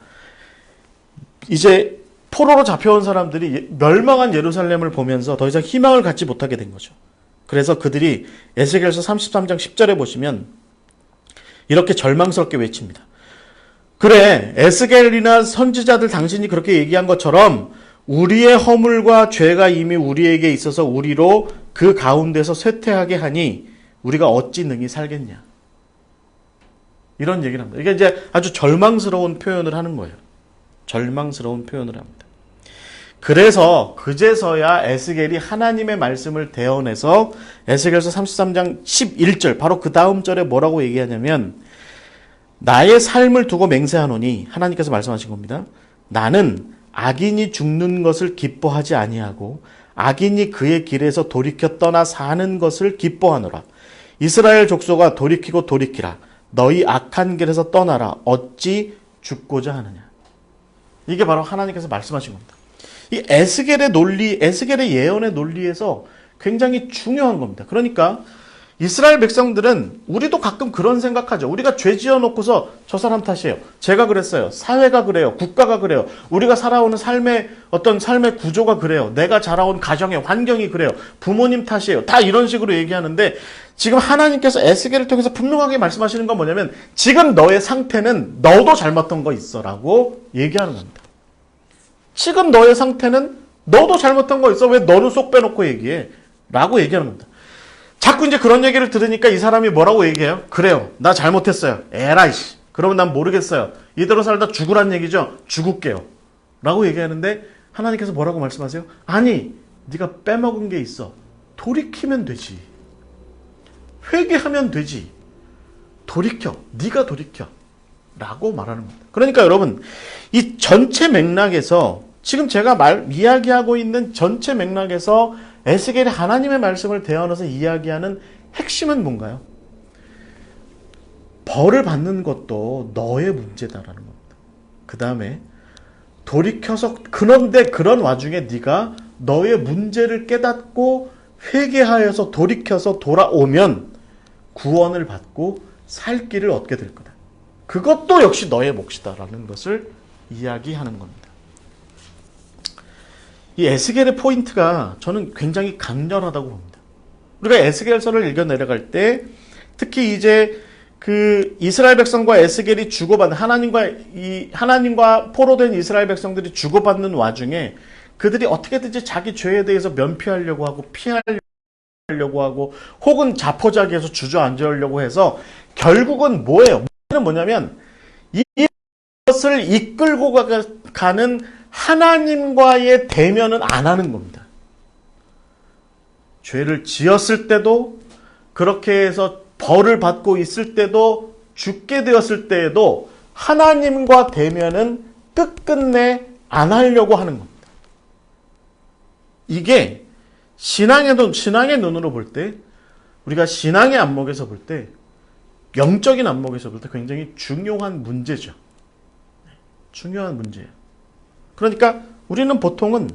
이제 포로로 잡혀온 사람들이 멸망한 예루살렘을 보면서 더 이상 희망을 갖지 못하게 된 거죠. 그래서 그들이 에스겔서 33장 10절에 보시면 이렇게 절망스럽게 외칩니다. 그래, 에스겔이나 선지자들 당신이 그렇게 얘기한 것처럼 우리의 허물과 죄가 이미 우리에게 있어서 우리로 그 가운데서 쇠퇴하게 하니 우리가 어찌 능히 살겠냐. 이런 얘기를 합니다. 이게 이제 아주 절망스러운 표현을 하는 거예요. 절망스러운 표현을 합니다. 그래서 그제서야 에스겔이 하나님의 말씀을 대언해서 에스겔서 33장 11절 바로 그 다음 절에 뭐라고 얘기하냐면 나의 삶을 두고 맹세하노니 하나님께서 말씀하신 겁니다. 나는 악인이 죽는 것을 기뻐하지 아니하고 악인이 그의 길에서 돌이켜 떠나 사는 것을 기뻐하노라. 이스라엘 족속아 돌이키고 돌이키라. 너희 악한 길에서 떠나라. 어찌 죽고자 하느냐. 이게 바로 하나님께서 말씀하신 겁니다. 이 에스겔의 논리, 에스겔의 예언의 논리에서 굉장히 중요한 겁니다. 그러니까 이스라엘 백성들은 우리도 가끔 그런 생각하죠. 우리가 죄 지어놓고서 저 사람 탓이에요. 제가 그랬어요. 사회가 그래요. 국가가 그래요. 우리가 살아오는 삶의 어떤 삶의 구조가 그래요. 내가 자라온 가정의 환경이 그래요. 부모님 탓이에요. 다 이런 식으로 얘기하는데 지금 하나님께서 에스겔을 통해서 분명하게 말씀하시는 건 뭐냐면 지금 너의 상태는 너도 잘못한 거 있어 라고 얘기하는 겁니다. 지금 너의 상태는 너도 잘못한 거 있어. 왜 너는 쏙 빼놓고 얘기해? 라고 얘기하는 겁니다. 자꾸 이제 그런 얘기를 들으니까 이 사람이 뭐라고 얘기해요? 그래요. 나 잘못했어요. 에라이씨. 그러면 난 모르겠어요. 이대로 살다 죽으란 얘기죠. 죽을게요. 라고 얘기하는데 하나님께서 뭐라고 말씀하세요? 아니, 네가 빼먹은 게 있어. 돌이키면 되지. 회개하면 되지. 돌이켜. 네가 돌이켜. 라고 말하는 겁니다. 그러니까 여러분, 이 전체 맥락에서 지금 제가 이야기하고 있는 전체 맥락에서 에스겔이 하나님의 말씀을 대언해서 이야기하는 핵심은 뭔가요? 벌을 받는 것도 너의 문제다라는 겁니다. 그 다음에 돌이켜서 그런데 그런 와중에 네가 너의 문제를 깨닫고 회개하여서 돌이켜서 돌아오면 구원을 받고 살 길을 얻게 될 거다. 그것도 역시 너의 몫이다라는 것을 이야기하는 겁니다. 이 에스겔의 포인트가 저는 굉장히 강렬하다고 봅니다. 우리가 에스겔서를 읽어 내려갈 때 특히 이제 그 이스라엘 백성과 에스겔이 주고받는 하나님과 포로된 이스라엘 백성들이 주고받는 와중에 그들이 어떻게든지 자기 죄에 대해서 면피하려고 하고 피하려고 하고 혹은 자포자기해서 주저앉으려고 해서 결국은 뭐예요? 문제는 뭐냐면 이것을 이끌고 가는 하나님과의 대면은 안 하는 겁니다. 죄를 지었을 때도 그렇게 해서 벌을 받고 있을 때도 죽게 되었을 때에도 하나님과 대면은 끝끝내 안 하려고 하는 겁니다. 이게 신앙의 눈으로 볼 때 우리가 신앙의 안목에서 볼 때 영적인 안목에서 볼 때 굉장히 중요한 문제죠. 중요한 문제예요. 그러니까 우리는 보통은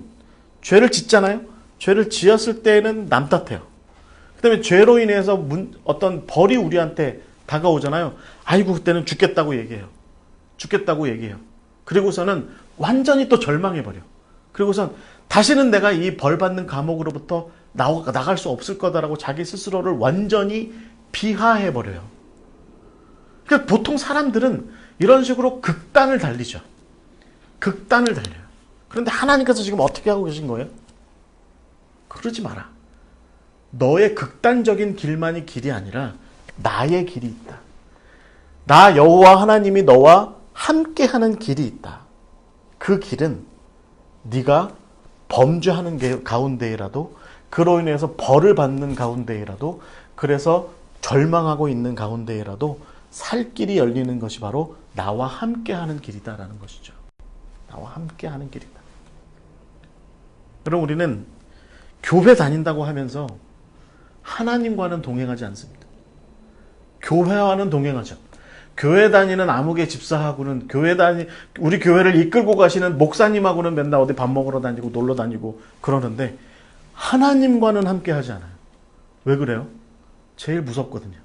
죄를 짓잖아요. 죄를 지었을 때는 남 탓해요. 그 다음에 죄로 인해서 어떤 벌이 우리한테 다가오잖아요. 아이고 그때는 죽겠다고 얘기해요. 죽겠다고 얘기해요. 그리고서는 완전히 또 절망해버려. 그리고선 다시는 내가 이 벌 받는 감옥으로부터 나갈 수 없을 거다라고 자기 스스로를 완전히 비하해버려요. 그러니까 보통 사람들은 이런 식으로 극단을 달리죠. 극단을 달려요. 그런데 하나님께서 지금 어떻게 하고 계신 거예요? 그러지 마라. 너의 극단적인 길만이 길이 아니라 나의 길이 있다. 나 여호와 하나님이 너와 함께하는 길이 있다. 그 길은 네가 범죄하는 가운데라도 그로 인해서 벌을 받는 가운데라도 그래서 절망하고 있는 가운데라도 살 길이 열리는 것이 바로 나와 함께하는 길이다라는 것이죠. 나와 함께하는 길이다. 그럼 우리는 교회 다닌다고 하면서 하나님과는 동행하지 않습니다. 교회와는 동행하죠. 교회 다니는 아무개 집사하고는 우리 교회를 이끌고 가시는 목사님하고는 맨날 어디 밥 먹으러 다니고 놀러 다니고 그러는데 하나님과는 함께 하지 않아요. 왜 그래요? 제일 무섭거든요.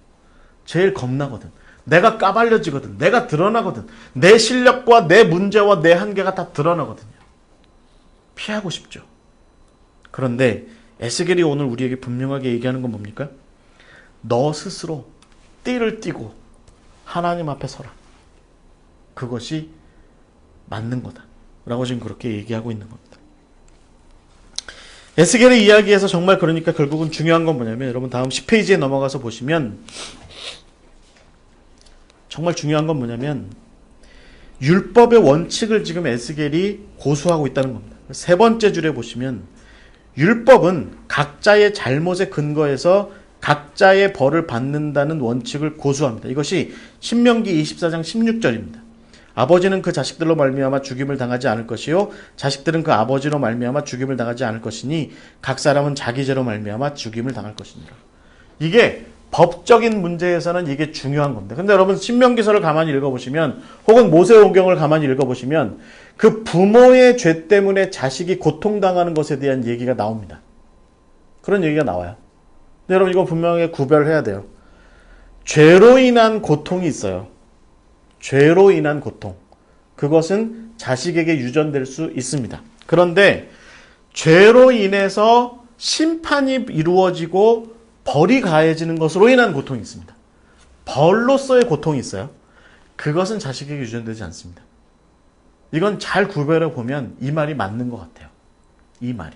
제일 겁나거든. 내가 까발려지거든. 내가 드러나거든. 내 실력과 내 문제와 내 한계가 다 드러나거든요. 피하고 싶죠. 그런데 에스겔이 오늘 우리에게 분명하게 얘기하는 건 뭡니까? 너 스스로 띠를 띠고 하나님 앞에 서라. 그것이 맞는 거다. 라고 지금 그렇게 얘기하고 있는 겁니다. 에스겔의 이야기에서 정말 그러니까 결국은 중요한 건 뭐냐면 여러분 다음 10페이지에 넘어가서 보시면 정말 중요한 건 뭐냐면 율법의 원칙을 지금 에스겔이 고수하고 있다는 겁니다. 세 번째 줄에 보시면 율법은 각자의 잘못에 근거해서 각자의 벌을 받는다는 원칙을 고수합니다. 이것이 신명기 24장 16절입니다. 아버지는 그 자식들로 말미암아 죽임을 당하지 않을 것이요 자식들은 그 아버지로 말미암아 죽임을 당하지 않을 것이니 각 사람은 자기 죄로 말미암아 죽임을 당할 것이니라. 이게 법적인 문제에서는 이게 중요한 겁니다. 근데 여러분 신명기서를 가만히 읽어보시면 혹은 모세오경을 가만히 읽어보시면 그 부모의 죄 때문에 자식이 고통당하는 것에 대한 얘기가 나옵니다. 그런 얘기가 나와요. 근데 여러분 이거 분명히 구별해야 돼요. 죄로 인한 고통이 있어요. 죄로 인한 고통. 그것은 자식에게 유전될 수 있습니다. 그런데 죄로 인해서 심판이 이루어지고 벌이 가해지는 것으로 인한 고통이 있습니다. 벌로서의 고통이 있어요. 그것은 자식에게 유전되지 않습니다. 이건 잘 구별해 보면 이 말이 맞는 것 같아요. 이 말이.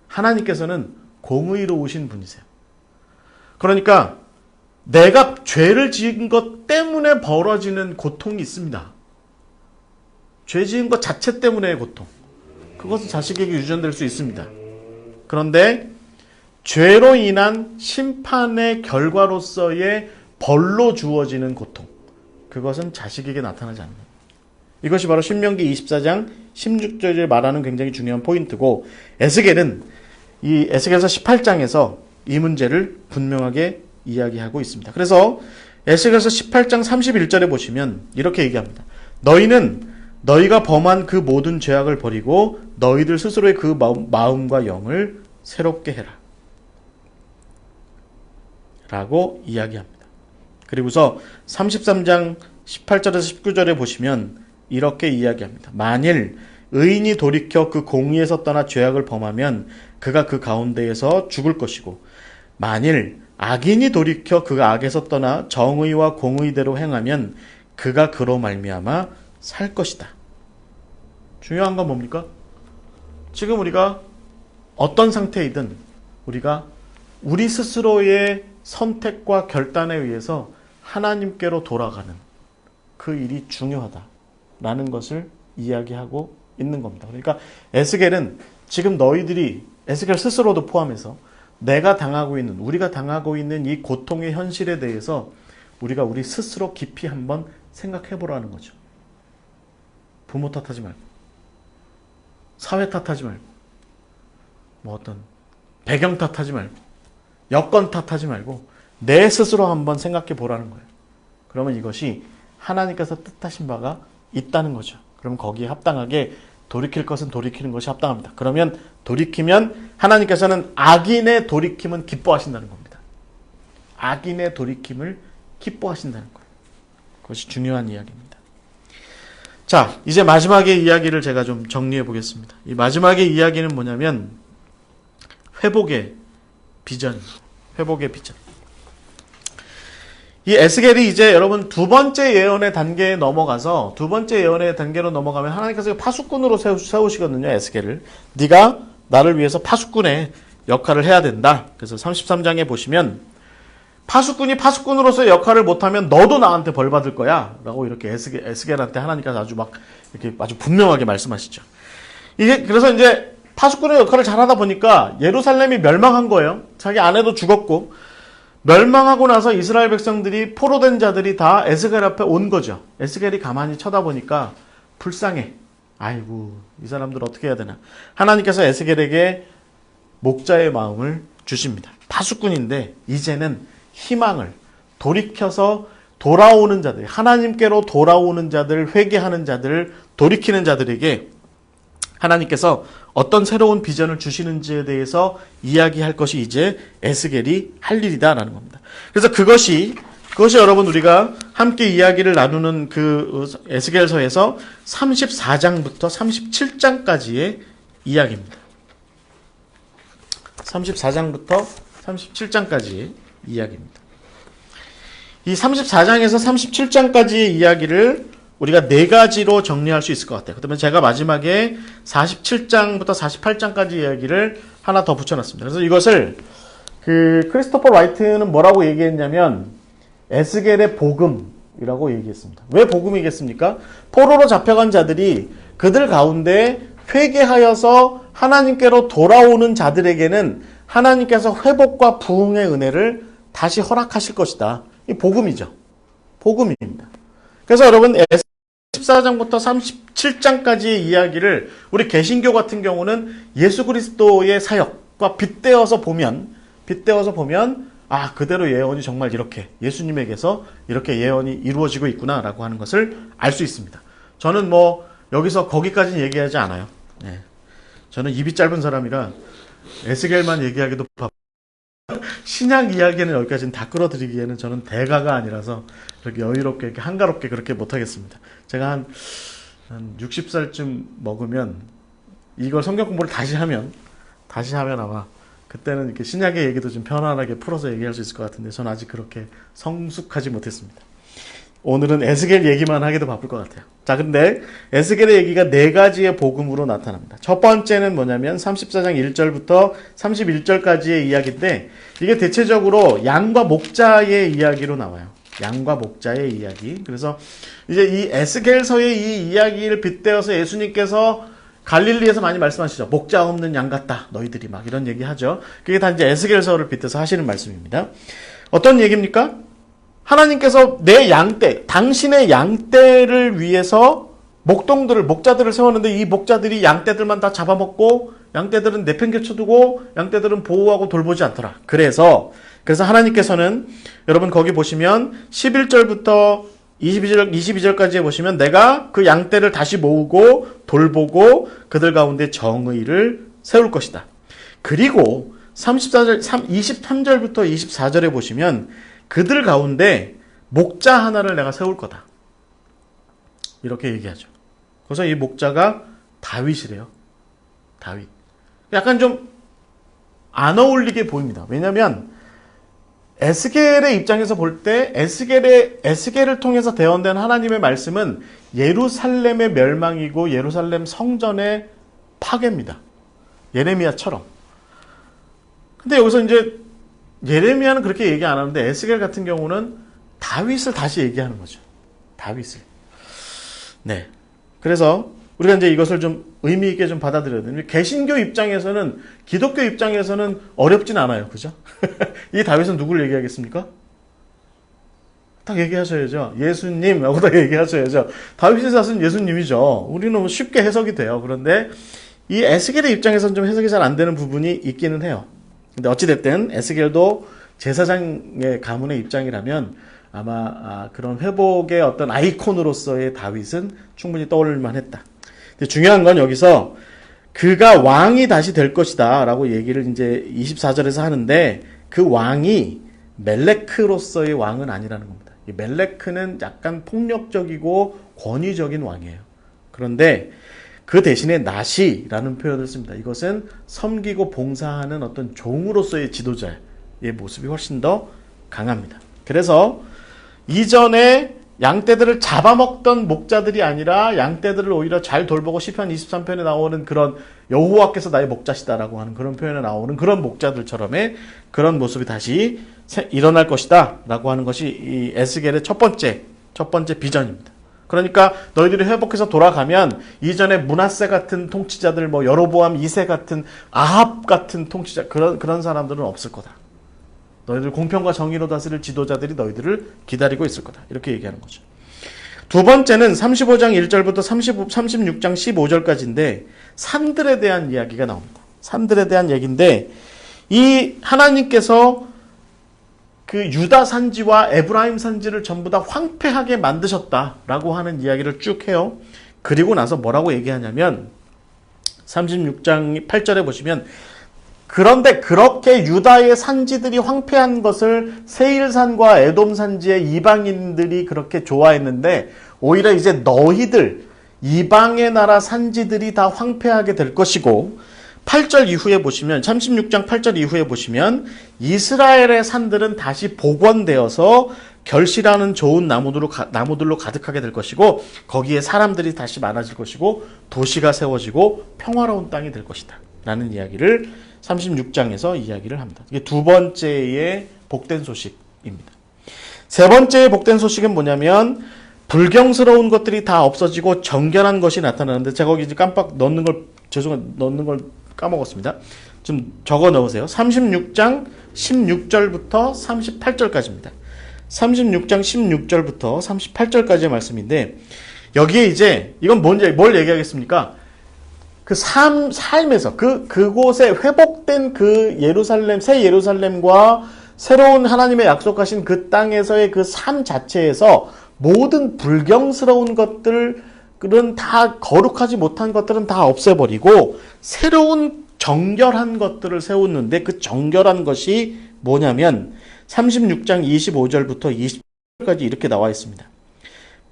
하나님께서는 공의로우신 분이세요. 그러니까 내가 죄를 지은 것 때문에 벌어지는 고통이 있습니다. 죄 지은 것 자체 때문의 고통. 그것은 자식에게 유전될 수 있습니다. 그런데 죄로 인한 심판의 결과로서의 벌로 주어지는 고통. 그것은 자식에게 나타나지 않는. 이것이 바로 신명기 24장 16절에 말하는 굉장히 중요한 포인트고 에스겔은 이 에스겔서 18장에서 이 문제를 분명하게 이야기하고 있습니다. 그래서 에스겔서 18장 31절에 보시면 이렇게 얘기합니다. 너희는 너희가 범한 그 모든 죄악을 버리고 너희들 스스로의 그 마음과 영을 새롭게 해라. 라고 이야기합니다. 그리고서 33장 18절에서 19절에 보시면 이렇게 이야기합니다. 만일 의인이 돌이켜 그 공의에서 떠나 죄악을 범하면 그가 그 가운데에서 죽을 것이고 만일 악인이 돌이켜 그 악에서 떠나 정의와 공의대로 행하면 그가 그로 말미암아 살 것이다. 중요한 건 뭡니까? 지금 우리가 어떤 상태이든 우리가 우리 스스로의 선택과 결단에 의해서 하나님께로 돌아가는 그 일이 중요하다라는 것을 이야기하고 있는 겁니다. 그러니까 에스겔은 지금 너희들이 에스겔 스스로도 포함해서 내가 당하고 있는, 우리가 당하고 있는 이 고통의 현실에 대해서 우리가 우리 스스로 깊이 한번 생각해 보라는 거죠. 부모 탓하지 말고, 사회 탓하지 말고, 뭐 어떤 배경 탓하지 말고, 여건 탓하지 말고 내 스스로 한번 생각해 보라는 거예요. 그러면 이것이 하나님께서 뜻하신 바가 있다는 거죠. 그럼 거기에 합당하게 돌이킬 것은 돌이키는 것이 합당합니다. 그러면 돌이키면 하나님께서는 악인의 돌이킴은 기뻐하신다는 겁니다. 악인의 돌이킴을 기뻐하신다는 거예요. 그것이 중요한 이야기입니다. 자, 이제 마지막의 이야기를 제가 좀 정리해 보겠습니다. 이 마지막의 이야기는 뭐냐면 회복의 비전, 회복의 비전. 이 에스겔이 이제 여러분 두 번째 예언의 단계에 넘어가서 두 번째 예언의 단계로 넘어가면 하나님께서 파수꾼으로 세우시거든요. 에스겔을. 네가 나를 위해서 파수꾼의 역할을 해야 된다. 그래서 33장에 보시면 파수꾼이 파수꾼으로서의 역할을 못하면 너도 나한테 벌 받을 거야. 라고 이렇게 에스겔한테 하나님께서 아주 막 이렇게 아주 분명하게 말씀하시죠. 이게 그래서 이제 파수꾼의 역할을 잘하다 보니까 예루살렘이 멸망한 거예요. 자기 아내도 죽었고 멸망하고 나서 이스라엘 백성들이 포로된 자들이 다 에스겔 앞에 온 거죠. 에스겔이 가만히 쳐다보니까 불쌍해. 아이고 이 사람들 어떻게 해야 되나. 하나님께서 에스겔에게 목자의 마음을 주십니다. 파수꾼인데 이제는 희망을 돌이켜서 돌아오는 자들, 하나님께로 돌아오는 자들, 회개하는 자들, 돌이키는 자들에게 하나님께서 어떤 새로운 비전을 주시는지에 대해서 이야기할 것이 이제 에스겔이 할 일이다라는 겁니다. 그래서 그것이 여러분 우리가 함께 이야기를 나누는 그 에스겔서에서 34장부터 37장까지의 이야기입니다. 34장부터 37장까지의 이야기입니다. 이 34장에서 37장까지의 이야기를 우리가 네 가지로 정리할 수 있을 것 같아요. 그다음에 제가 마지막에 47장부터 48장까지 이야기를 하나 더 붙여놨습니다. 그래서 이것을 크리스토퍼 라이트는 뭐라고 얘기했냐면 에스겔의 복음이라고 얘기했습니다. 왜 복음이겠습니까? 포로로 잡혀간 자들이 그들 가운데 회개하여서 하나님께로 돌아오는 자들에게는 하나님께서 회복과 부흥의 은혜를 다시 허락하실 것이다. 이 복음이죠. 복음입니다. 그래서 여러분 14장부터 37장까지의 이야기를 우리 개신교 같은 경우는 예수 그리스도의 사역과 빗대어서 보면 그대로 예언이 정말 이렇게 예수님에게서 이렇게 예언이 이루어지고 있구나라고 하는 것을 알 수 있습니다. 저는 여기서 거기까지는 얘기하지 않아요. 네. 저는 입이 짧은 사람이라 에스겔만 얘기하기도 바빠. 신약 이야기는 여기까지는 다 끌어들이기에는 저는 대가가 아니라서 그렇게 여유롭게 이렇게 한가롭게 그렇게 못하겠습니다. 제가 한 60살쯤 먹으면 이걸 성경 공부를 다시 하면 아마 그때는 이렇게 신약의 얘기도 좀 편안하게 풀어서 얘기할 수 있을 것 같은데 저는 아직 그렇게 성숙하지 못했습니다. 오늘은 에스겔 얘기만 하기도 바쁠 것 같아요. 자, 근데 에스겔의 얘기가 네 가지의 복음으로 나타납니다. 첫 번째는 뭐냐면 34장 1절부터 31절까지의 이야기인데 이게 대체적으로 양과 목자의 이야기로 나와요. 양과 목자의 이야기. 그래서 이제 이 에스겔서의 이 이야기를 빗대어서 예수님께서 갈릴리에서 많이 말씀하시죠. 목자 없는 양 같다. 너희들이 막 이런 얘기 하죠. 그게 다 이제 에스겔서를 빗대서 하시는 말씀입니다. 어떤 얘기입니까? 하나님께서 내 양떼, 당신의 양떼를 위해서 목자들을 세웠는데 이 목자들이 양떼들만 다 잡아먹고 양떼들은 내팽개쳐두고 양떼들은 보호하고 돌보지 않더라. 그래서 하나님께서는 여러분 거기 보시면 11절부터 22절까지 보시면 내가 그 양떼를 다시 모으고 돌보고 그들 가운데 정의를 세울 것이다. 그리고 23절부터 24절에 보시면 그들 가운데 목자 하나를 내가 세울 거다. 이렇게 얘기하죠. 그래서 이 목자가 다윗이래요. 다윗. 약간 좀 안 어울리게 보입니다. 왜냐하면 에스겔의 입장에서 볼 때 에스겔을 통해서 대언된 하나님의 말씀은 예루살렘의 멸망이고 예루살렘 성전의 파괴입니다. 예레미야처럼. 근데 여기서 이제 예레미야는 그렇게 얘기 안 하는데 에스겔 같은 경우는 다윗을 다시 얘기하는 거죠. 다윗을. 네. 그래서 우리가 이제 이것을 좀 의미 있게 좀 받아들여야 돼요. 개신교 입장에서는 기독교 입장에서는 어렵진 않아요. 그죠? 이 다윗은 누구를 얘기하겠습니까? 딱 얘기하셔야죠. 예수님하고 다 얘기하셔야죠. 다윗의 자손은 예수님이죠. 우리는 쉽게 해석이 돼요. 그런데 이 에스겔의 입장에서는 좀 해석이 잘 안 되는 부분이 있기는 해요. 근데 어찌됐든 에스겔도 제사장의 가문의 입장이라면 아마 그런 회복의 어떤 아이콘으로서의 다윗은 충분히 떠올릴만 했다. 근데 중요한 건 여기서 그가 왕이 다시 될 것이다 라고 얘기를 이제 24절에서 하는데 그 왕이 멜레크로서의 왕은 아니라는 겁니다. 이 멜레크는 약간 폭력적이고 권위적인 왕이에요. 그런데 그 대신에 나시라는 표현을 씁니다. 이것은 섬기고 봉사하는 어떤 종으로서의 지도자의 모습이 훨씬 더 강합니다. 그래서 이전에 양떼들을 잡아먹던 목자들이 아니라 양떼들을 오히려 잘 돌보고 시편 23편에 나오는 그런 여호와께서 나의 목자시다라고 하는 그런 표현에 나오는 그런 목자들처럼의 그런 모습이 다시 일어날 것이다 라고 하는 것이 이 에스겔의 첫 번째 비전입니다. 그러니까 너희들이 회복해서 돌아가면 이전에 므낫세 같은 통치자들, 여로보암 2세 같은 아합 같은 통치자 그런 사람들은 없을 거다. 너희들 공평과 정의로 다스릴 지도자들이 너희들을 기다리고 있을 거다. 이렇게 얘기하는 거죠. 두 번째는 35장 1절부터 36장 15절까지인데 산들에 대한 이야기가 나옵니다. 산들에 대한 얘기인데 이 하나님께서 그 유다 산지와 에브라임 산지를 전부 다 황폐하게 만드셨다라고 하는 이야기를 쭉 해요. 그리고 나서 뭐라고 얘기하냐면 36장 8절에 보시면 그런데 그렇게 유다의 산지들이 황폐한 것을 세일산과 에돔 산지의 이방인들이 그렇게 좋아했는데 오히려 이제 너희들 이방의 나라 산지들이 다 황폐하게 될 것이고 8절 이후에 보시면 36장 8절 이후에 보시면 이스라엘의 산들은 다시 복원되어서 결실하는 좋은 나무들로 가득하게 될 것이고 거기에 사람들이 다시 많아질 것이고 도시가 세워지고 평화로운 땅이 될 것이다 라는 이야기를 36장에서 이야기를 합니다. 이게 두 번째의 복된 소식입니다. 세 번째의 복된 소식은 뭐냐면 불경스러운 것들이 다 없어지고 정결한 것이 나타나는데 제가 거기 이제 깜빡 넣는 걸 까먹었습니다. 좀 적어 넣으세요. 36장 16절부터 38절까지입니다. 36장 16절부터 38절까지의 말씀인데 여기에 이제 이건 뭘 얘기하겠습니까? 그 삶에서 그곳에 회복된 그 예루살렘, 새 예루살렘과 새로운 하나님의 약속하신 그 땅에서의 그 삶 자체에서 모든 불경스러운 것들은 다 거룩하지 못한 것들은 다 없애버리고 새로운 정결한 것들을 세웠는데 그 정결한 것이 뭐냐면 36장 25절부터 20절까지 이렇게 나와 있습니다.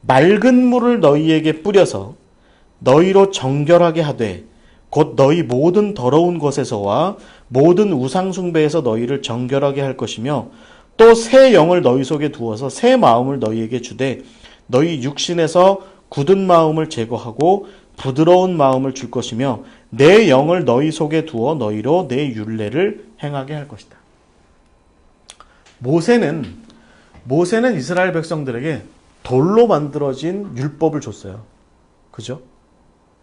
맑은 물을 너희에게 뿌려서 너희로 정결하게 하되 곧 너희 모든 더러운 것에서와 모든 우상 숭배에서 너희를 정결하게 할 것이며 또 새 영을 너희 속에 두어서 새 마음을 너희에게 주되 너희 육신에서 굳은 마음을 제거하고 부드러운 마음을 줄 것이며 내 영을 너희 속에 두어 너희로 내 율례를 행하게 할 것이다. 모세는 이스라엘 백성들에게 돌로 만들어진 율법을 줬어요. 그죠?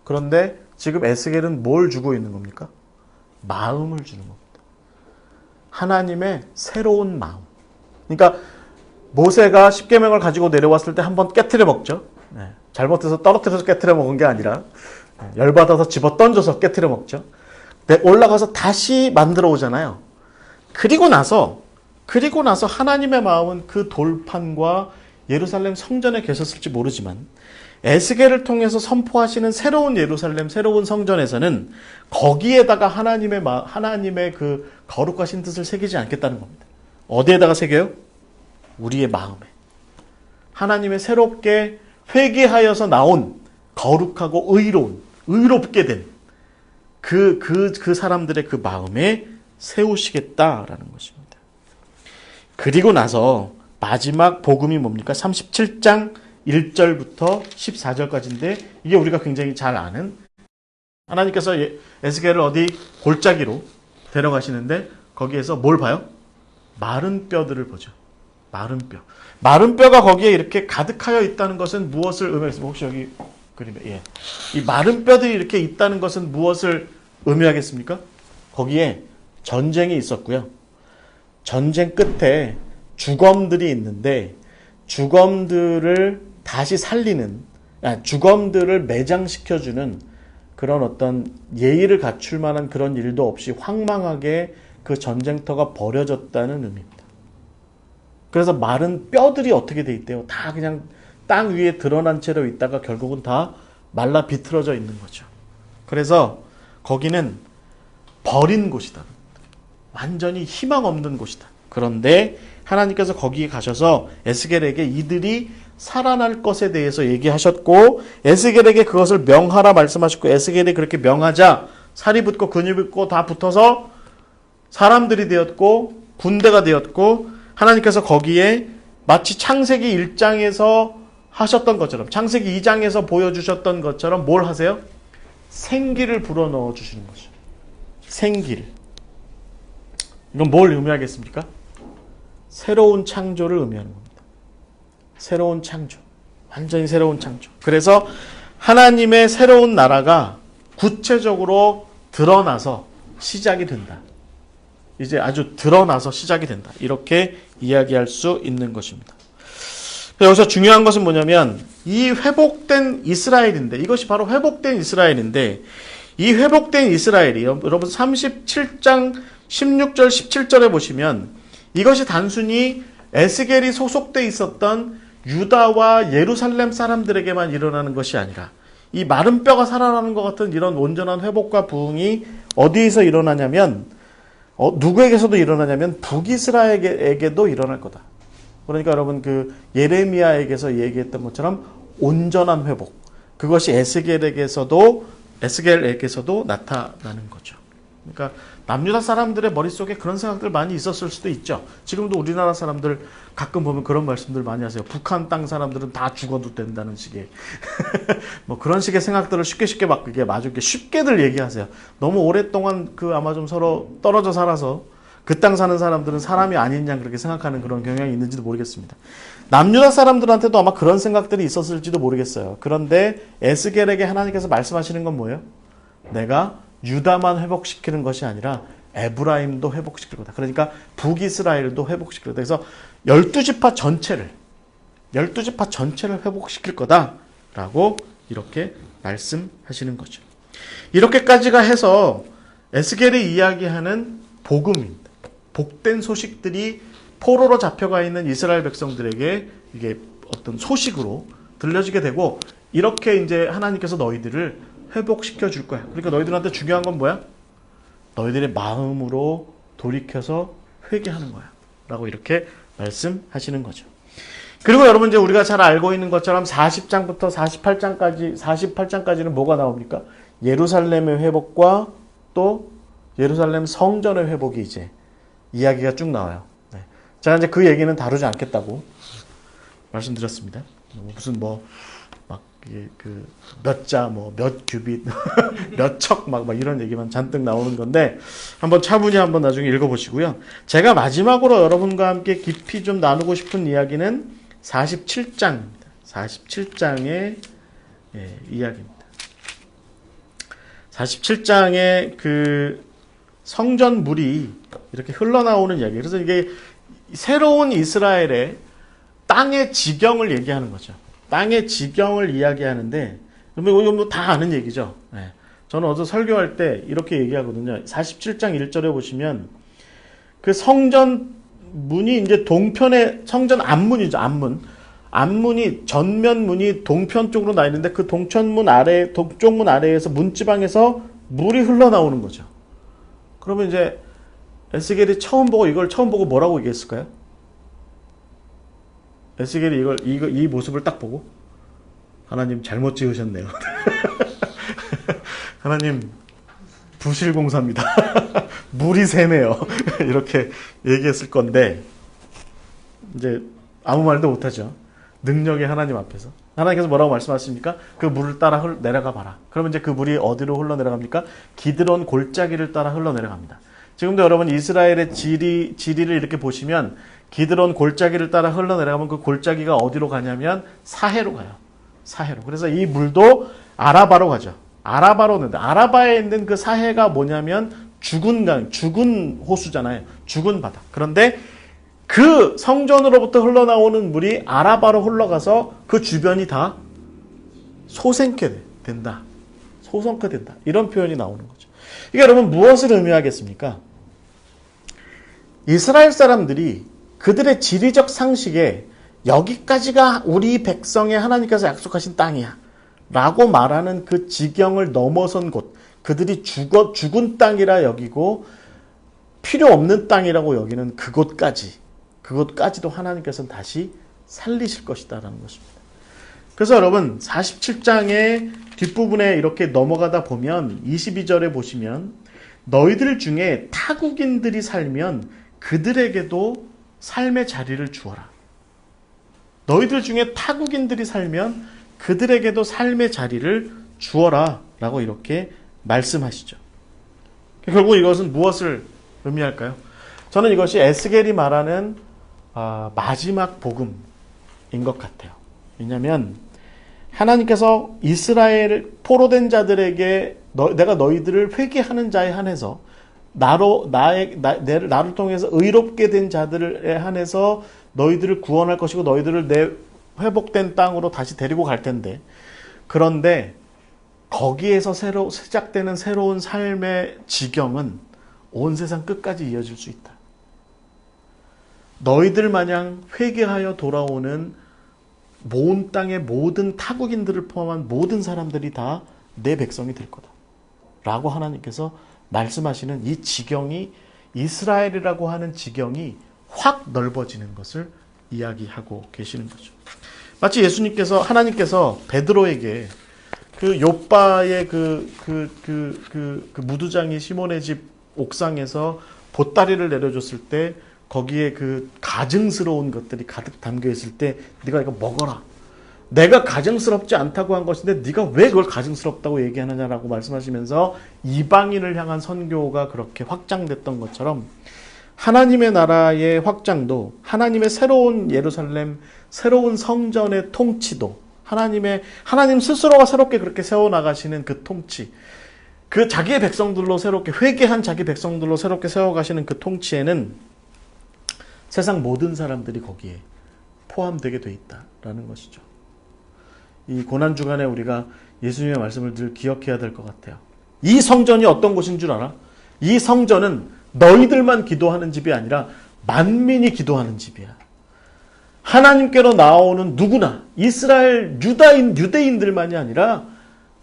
그런데 지금 에스겔은 뭘 주고 있는 겁니까? 마음을 주는 겁니다. 하나님의 새로운 마음. 그러니까 모세가 십계명을 가지고 내려왔을 때 한번 깨트려 먹죠. 네. 잘못해서 떨어뜨려서 깨트려 먹은 게 아니라 열받아서 집어 던져서 깨트려 먹죠. 올라가서 다시 만들어 오잖아요. 그리고 나서 하나님의 마음은 그 돌판과 예루살렘 성전에 계셨을지 모르지만 에스겔을 통해서 선포하시는 새로운 예루살렘, 새로운 성전에서는 거기에다가 하나님의 그 거룩하신 뜻을 새기지 않겠다는 겁니다. 어디에다가 새겨요? 우리의 마음에. 하나님의 새롭게 회개하여서 나온 거룩하고 의롭게 된 그 사람들의 그 마음에 세우시겠다라는 것입니다. 그리고 나서 마지막 복음이 뭡니까? 37장 1절부터 14절까지인데 이게 우리가 굉장히 잘 아는 하나님께서 에스겔을 어디 골짜기로 데려가시는데 거기에서 뭘 봐요? 마른 뼈들을 보죠. 마른 뼈. 마른 뼈가 거기에 이렇게 가득하여 있다는 것은 무엇을 의미하겠습니까? 혹시 여기 그림에 이 마른 뼈들이 이렇게 있다는 것은 무엇을 의미하겠습니까? 거기에 전쟁이 있었고요. 전쟁 끝에 주검들이 있는데 주검들을 다시 주검들을 매장시켜주는 그런 어떤 예의를 갖출 만한 그런 일도 없이 황망하게 그 전쟁터가 버려졌다는 의미입니다. 그래서 마른 뼈들이 어떻게 돼 있대요? 다 그냥 땅 위에 드러난 채로 있다가 결국은 다 말라 비틀어져 있는 거죠. 그래서 거기는 버린 곳이다. 완전히 희망 없는 곳이다. 그런데 하나님께서 거기에 가셔서 에스겔에게 이들이 살아날 것에 대해서 얘기하셨고 에스겔에게 그것을 명하라 말씀하셨고 에스겔이 그렇게 명하자 살이 붙고 근육이 붙고 다 붙어서 사람들이 되었고 군대가 되었고 하나님께서 거기에 마치 창세기 1장에서 하셨던 것처럼 창세기 2장에서 보여주셨던 것처럼 뭘 하세요? 생기를 불어넣어 주시는 거죠. 생기를. 이건 뭘 의미하겠습니까? 새로운 창조를 의미하는 겁니다. 새로운 창조. 완전히 새로운 창조. 그래서 하나님의 새로운 나라가 구체적으로 드러나서 시작이 된다. 이제 아주 드러나서 시작이 된다. 이렇게 이야기할 수 있는 것입니다. 여기서 중요한 것은 뭐냐면 이 회복된 이스라엘인데 이것이 바로 회복된 이스라엘인데 이 회복된 이스라엘이 여러분 37장 16절 17절에 보시면 이것이 단순히 에스겔이 소속돼 있었던 유다와 예루살렘 사람들에게만 일어나는 것이 아니라 이 마른 뼈가 살아나는 것 같은 이런 온전한 회복과 부흥이 어디에서 일어나냐면 누구에게서도 일어나냐면 북이스라엘에게도 일어날 거다. 그러니까 여러분 그 예레미야에게서 얘기했던 것처럼 온전한 회복 그것이 에스겔에게서도 나타나는 거죠. 그러니까 남유다 사람들의 머릿속에 그런 생각들 많이 있었을 수도 있죠. 지금도 우리나라 사람들 가끔 보면 그런 말씀들 많이 하세요. 북한 땅 사람들은 다 죽어도 된다는 식의 뭐 그런 식의 생각들을 쉽게 막 그게 아주 쉽게들 얘기하세요. 너무 오랫동안 그 아마 좀 서로 떨어져 살아서 그 땅 사는 사람들은 사람이 아닌 양 그렇게 생각하는 그런 경향이 있는지도 모르겠습니다. 남유다 사람들한테도 아마 그런 생각들이 있었을지도 모르겠어요. 그런데 에스겔에게 하나님께서 말씀하시는 건 뭐예요? 내가 유다만 회복시키는 것이 아니라 에브라임도 회복시킬 거다. 그러니까 북이스라엘도 회복시킬 거다. 그래서 12지파 전체를 회복시킬 거다라고 이렇게 말씀하시는 거죠. 이렇게까지가 해서 에스겔이 이야기하는 복음입니다. 복된 소식들이 포로로 잡혀가 있는 이스라엘 백성들에게 이게 어떤 소식으로 들려지게 되고, 이렇게 이제 하나님께서 너희들을 회복시켜 줄 거야. 그러니까 너희들한테 중요한 건 뭐야? 너희들의 마음으로 돌이켜서 회개하는 거야. 라고 이렇게 말씀하시는 거죠. 그리고 여러분 이제 우리가 잘 알고 있는 것처럼 40장부터 48장까지는 뭐가 나옵니까? 예루살렘의 회복과 또 예루살렘 성전의 회복이 이제 이야기가 쭉 나와요. 네. 제가 이제 그 얘기는 다루지 않겠다고 말씀드렸습니다. 무슨 몇 자, 몇 규빗, 몇 척, 막 이런 얘기만 잔뜩 나오는 건데, 한번 차분히 한번 나중에 읽어보시고요. 제가 마지막으로 여러분과 함께 깊이 좀 나누고 싶은 이야기는 47장입니다. 47장의 이야기입니다. 47장의 그 성전물이 이렇게 흘러나오는 이야기. 그래서 이게 새로운 이스라엘의 땅의 지경을 얘기하는 거죠. 땅의 지경을 이야기하는데, 이거 다 아는 얘기죠. 네. 저는 어제 설교할 때 이렇게 얘기하거든요. 47장 1절에 보시면 그 성전 문이 이제 동편에, 성전 앞문이죠. 앞문이 전면 문이 동편 쪽으로 나 있는데 그 동쪽문 아래에서 문지방에서 물이 흘러나오는 거죠. 그러면 이제 에스겔이 이걸 처음 보고 뭐라고 얘기했을까요? 에스겔이 이 모습을 딱 보고 하나님 잘못 지으셨네요. 하나님 부실공사입니다. 물이 새네요. 이렇게 얘기했을 건데 이제 아무 말도 못하죠. 능력의 하나님 앞에서. 하나님께서 뭐라고 말씀하십니까? 그 물을 따라 내려가 봐라. 그러면 이제 그 물이 어디로 흘러내려갑니까? 기드론 골짜기를 따라 흘러내려갑니다. 지금도 여러분 이스라엘의 지리를 이렇게 보시면 기드론 골짜기를 따라 흘러내려가면 그 골짜기가 어디로 가냐면 사해로 가요. 사해로. 그래서 이 물도 아라바로 가죠. 아라바에 있는 그 사해가 뭐냐면 죽은 호수잖아요. 죽은 바다. 그런데 그 성전으로부터 흘러나오는 물이 아라바로 흘러가서 그 주변이 다 소생케 된다. 이런 표현이 나오는 거죠. 이게 여러분 무엇을 의미하겠습니까? 이스라엘 사람들이 그들의 지리적 상식에 여기까지가 우리 백성의 하나님께서 약속하신 땅이야 라고 말하는 그 지경을 넘어선 곳, 그들이 죽은 땅이라 여기고 필요 없는 땅이라고 여기는 그곳까지도 하나님께서는 다시 살리실 것이다 라는 것입니다. 그래서 여러분 47장의 뒷부분에 이렇게 넘어가다 보면 22절에 보시면 너희들 중에 타국인들이 살면 그들에게도 삶의 자리를 주어라. 너희들 중에 타국인들이 살면 그들에게도 삶의 자리를 주어라 라고 이렇게 말씀하시죠. 결국 이것은 무엇을 의미할까요? 저는 이것이 에스겔이 말하는 마지막 복음인 것 같아요. 왜냐하면 하나님께서 이스라엘 포로된 자들에게 내가 너희들을 회개하는 자에 한해서 나를 통해서 의롭게 된 자들에 한해서 너희들을 구원할 것이고 너희들을 내 회복된 땅으로 다시 데리고 갈 텐데, 그런데 거기에서 시작되는 새로운 삶의 지경은 온 세상 끝까지 이어질 수 있다. 너희들 마냥 회개하여 돌아오는 온 땅의 모든 타국인들을 포함한 모든 사람들이 다 내 백성이 될 거다 라고 하나님께서 말씀하시는 이 지경이, 이스라엘이라고 하는 지경이 확 넓어지는 것을 이야기하고 계시는 거죠. 마치 하나님께서 베드로에게 그 욥바의 그 무두장이 시몬의 집 옥상에서 보따리를 내려줬을 때 거기에 그 가증스러운 것들이 가득 담겨 있을 때 네가 이거 먹어라. 내가 가증스럽지 않다고 한 것인데 네가 왜 그걸 가증스럽다고 얘기하느냐라고 말씀하시면서 이방인을 향한 선교가 그렇게 확장됐던 것처럼 하나님의 나라의 확장도 하나님의 새로운 예루살렘, 새로운 성전의 통치도 하나님 스스로가 새롭게 그렇게 세워나가시는 그 통치, 그 자기의 백성들로 새롭게 회개한 자기 백성들로 새롭게 세워가시는 그 통치에는 세상 모든 사람들이 거기에 포함되게 돼 있다라는 것이죠. 이 고난주간에 우리가 예수님의 말씀을 늘 기억해야 될 것 같아요. 이 성전이 어떤 곳인 줄 알아? 이 성전은 너희들만 기도하는 집이 아니라 만민이 기도하는 집이야. 하나님께로 나오는 누구나 이스라엘 유대인들만이 아니라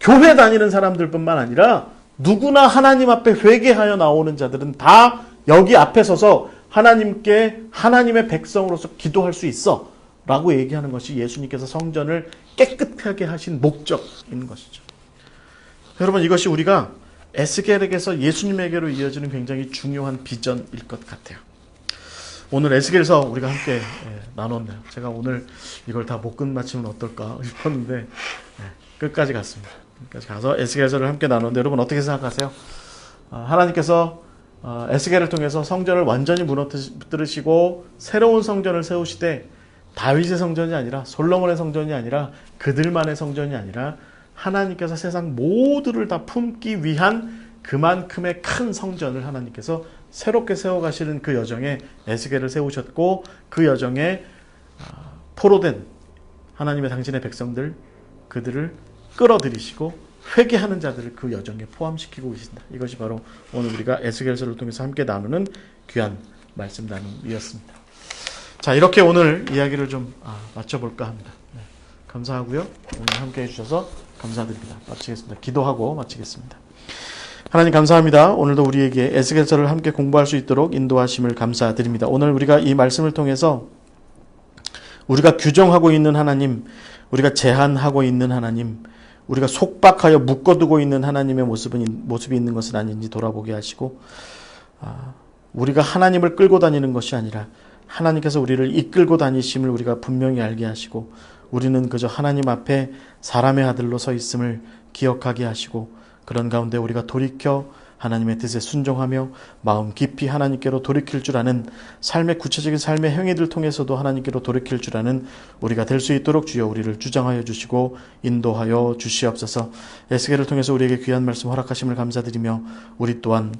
교회 다니는 사람들뿐만 아니라 누구나 하나님 앞에 회개하여 나오는 자들은 다 여기 앞에 서서 하나님께 하나님의 백성으로서 기도할 수 있어 라고 얘기하는 것이 예수님께서 성전을 깨끗하게 하신 목적인 것이죠. 여러분, 이것이 우리가 에스겔에게서 예수님에게로 이어지는 굉장히 중요한 비전일 것 같아요. 오늘 에스겔서 우리가 함께 나눴네요. 제가 오늘 이걸 다 못 끝마치면 어떨까 싶었는데 끝까지 갔습니다. 끝까지 가서 에스겔서를 함께 나눴는데 여러분 어떻게 생각하세요? 하나님께서 에스겔을 통해서 성전을 완전히 무너뜨리시고 새로운 성전을 세우시되 다윗의 성전이 아니라 솔로몬의 성전이 아니라 그들만의 성전이 아니라 하나님께서 세상 모두를 다 품기 위한 그만큼의 큰 성전을 하나님께서 새롭게 세워가시는 그 여정에 에스겔을 세우셨고 그 여정에 포로된 하나님의 당신의 백성들 그들을 끌어들이시고 회개하는 자들을 그 여정에 포함시키고 계신다. 이것이 바로 오늘 우리가 에스겔서를 통해서 함께 나누는 귀한 말씀 나눔이었습니다. 자, 이렇게 오늘 이야기를 좀 마쳐볼까 합니다. 네, 감사하고요. 오늘 함께 해주셔서 감사드립니다. 마치겠습니다. 기도하고 마치겠습니다. 하나님 감사합니다. 오늘도 우리에게 에스겔서를 함께 공부할 수 있도록 인도하심을 감사드립니다. 오늘 우리가 이 말씀을 통해서 우리가 규정하고 있는 하나님, 우리가 제한하고 있는 하나님, 우리가 속박하여 묶어두고 있는 하나님의 모습이 있는 것은 아닌지 돌아보게 하시고 우리가 하나님을 끌고 다니는 것이 아니라 하나님께서 우리를 이끌고 다니심을 우리가 분명히 알게 하시고 우리는 그저 하나님 앞에 사람의 아들로 서 있음을 기억하게 하시고 그런 가운데 우리가 돌이켜 하나님의 뜻에 순종하며 마음 깊이 하나님께로 돌이킬 줄 아는 삶의 구체적인 삶의 행위들 통해서도 하나님께로 돌이킬 줄 아는 우리가 될 수 있도록 주여 우리를 주장하여 주시고 인도하여 주시옵소서. 에스겔을 통해서 우리에게 귀한 말씀 허락하심을 감사드리며 우리 또한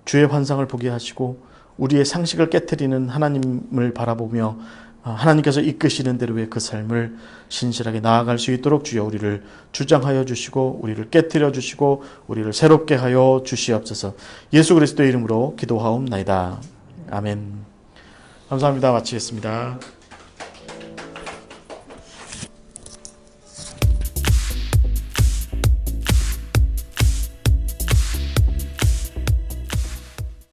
주의 환상을 보게 하시고 우리의 상식을 깨트리는 하나님을 바라보며 하나님께서 이끄시는 대로의 그 삶을 신실하게 나아갈 수 있도록 주여 우리를 주장하여 주시고 우리를 깨트려 주시고 우리를 새롭게 하여 주시옵소서. 예수 그리스도의 이름으로 기도하옵나이다. 아멘. 감사합니다. 마치겠습니다.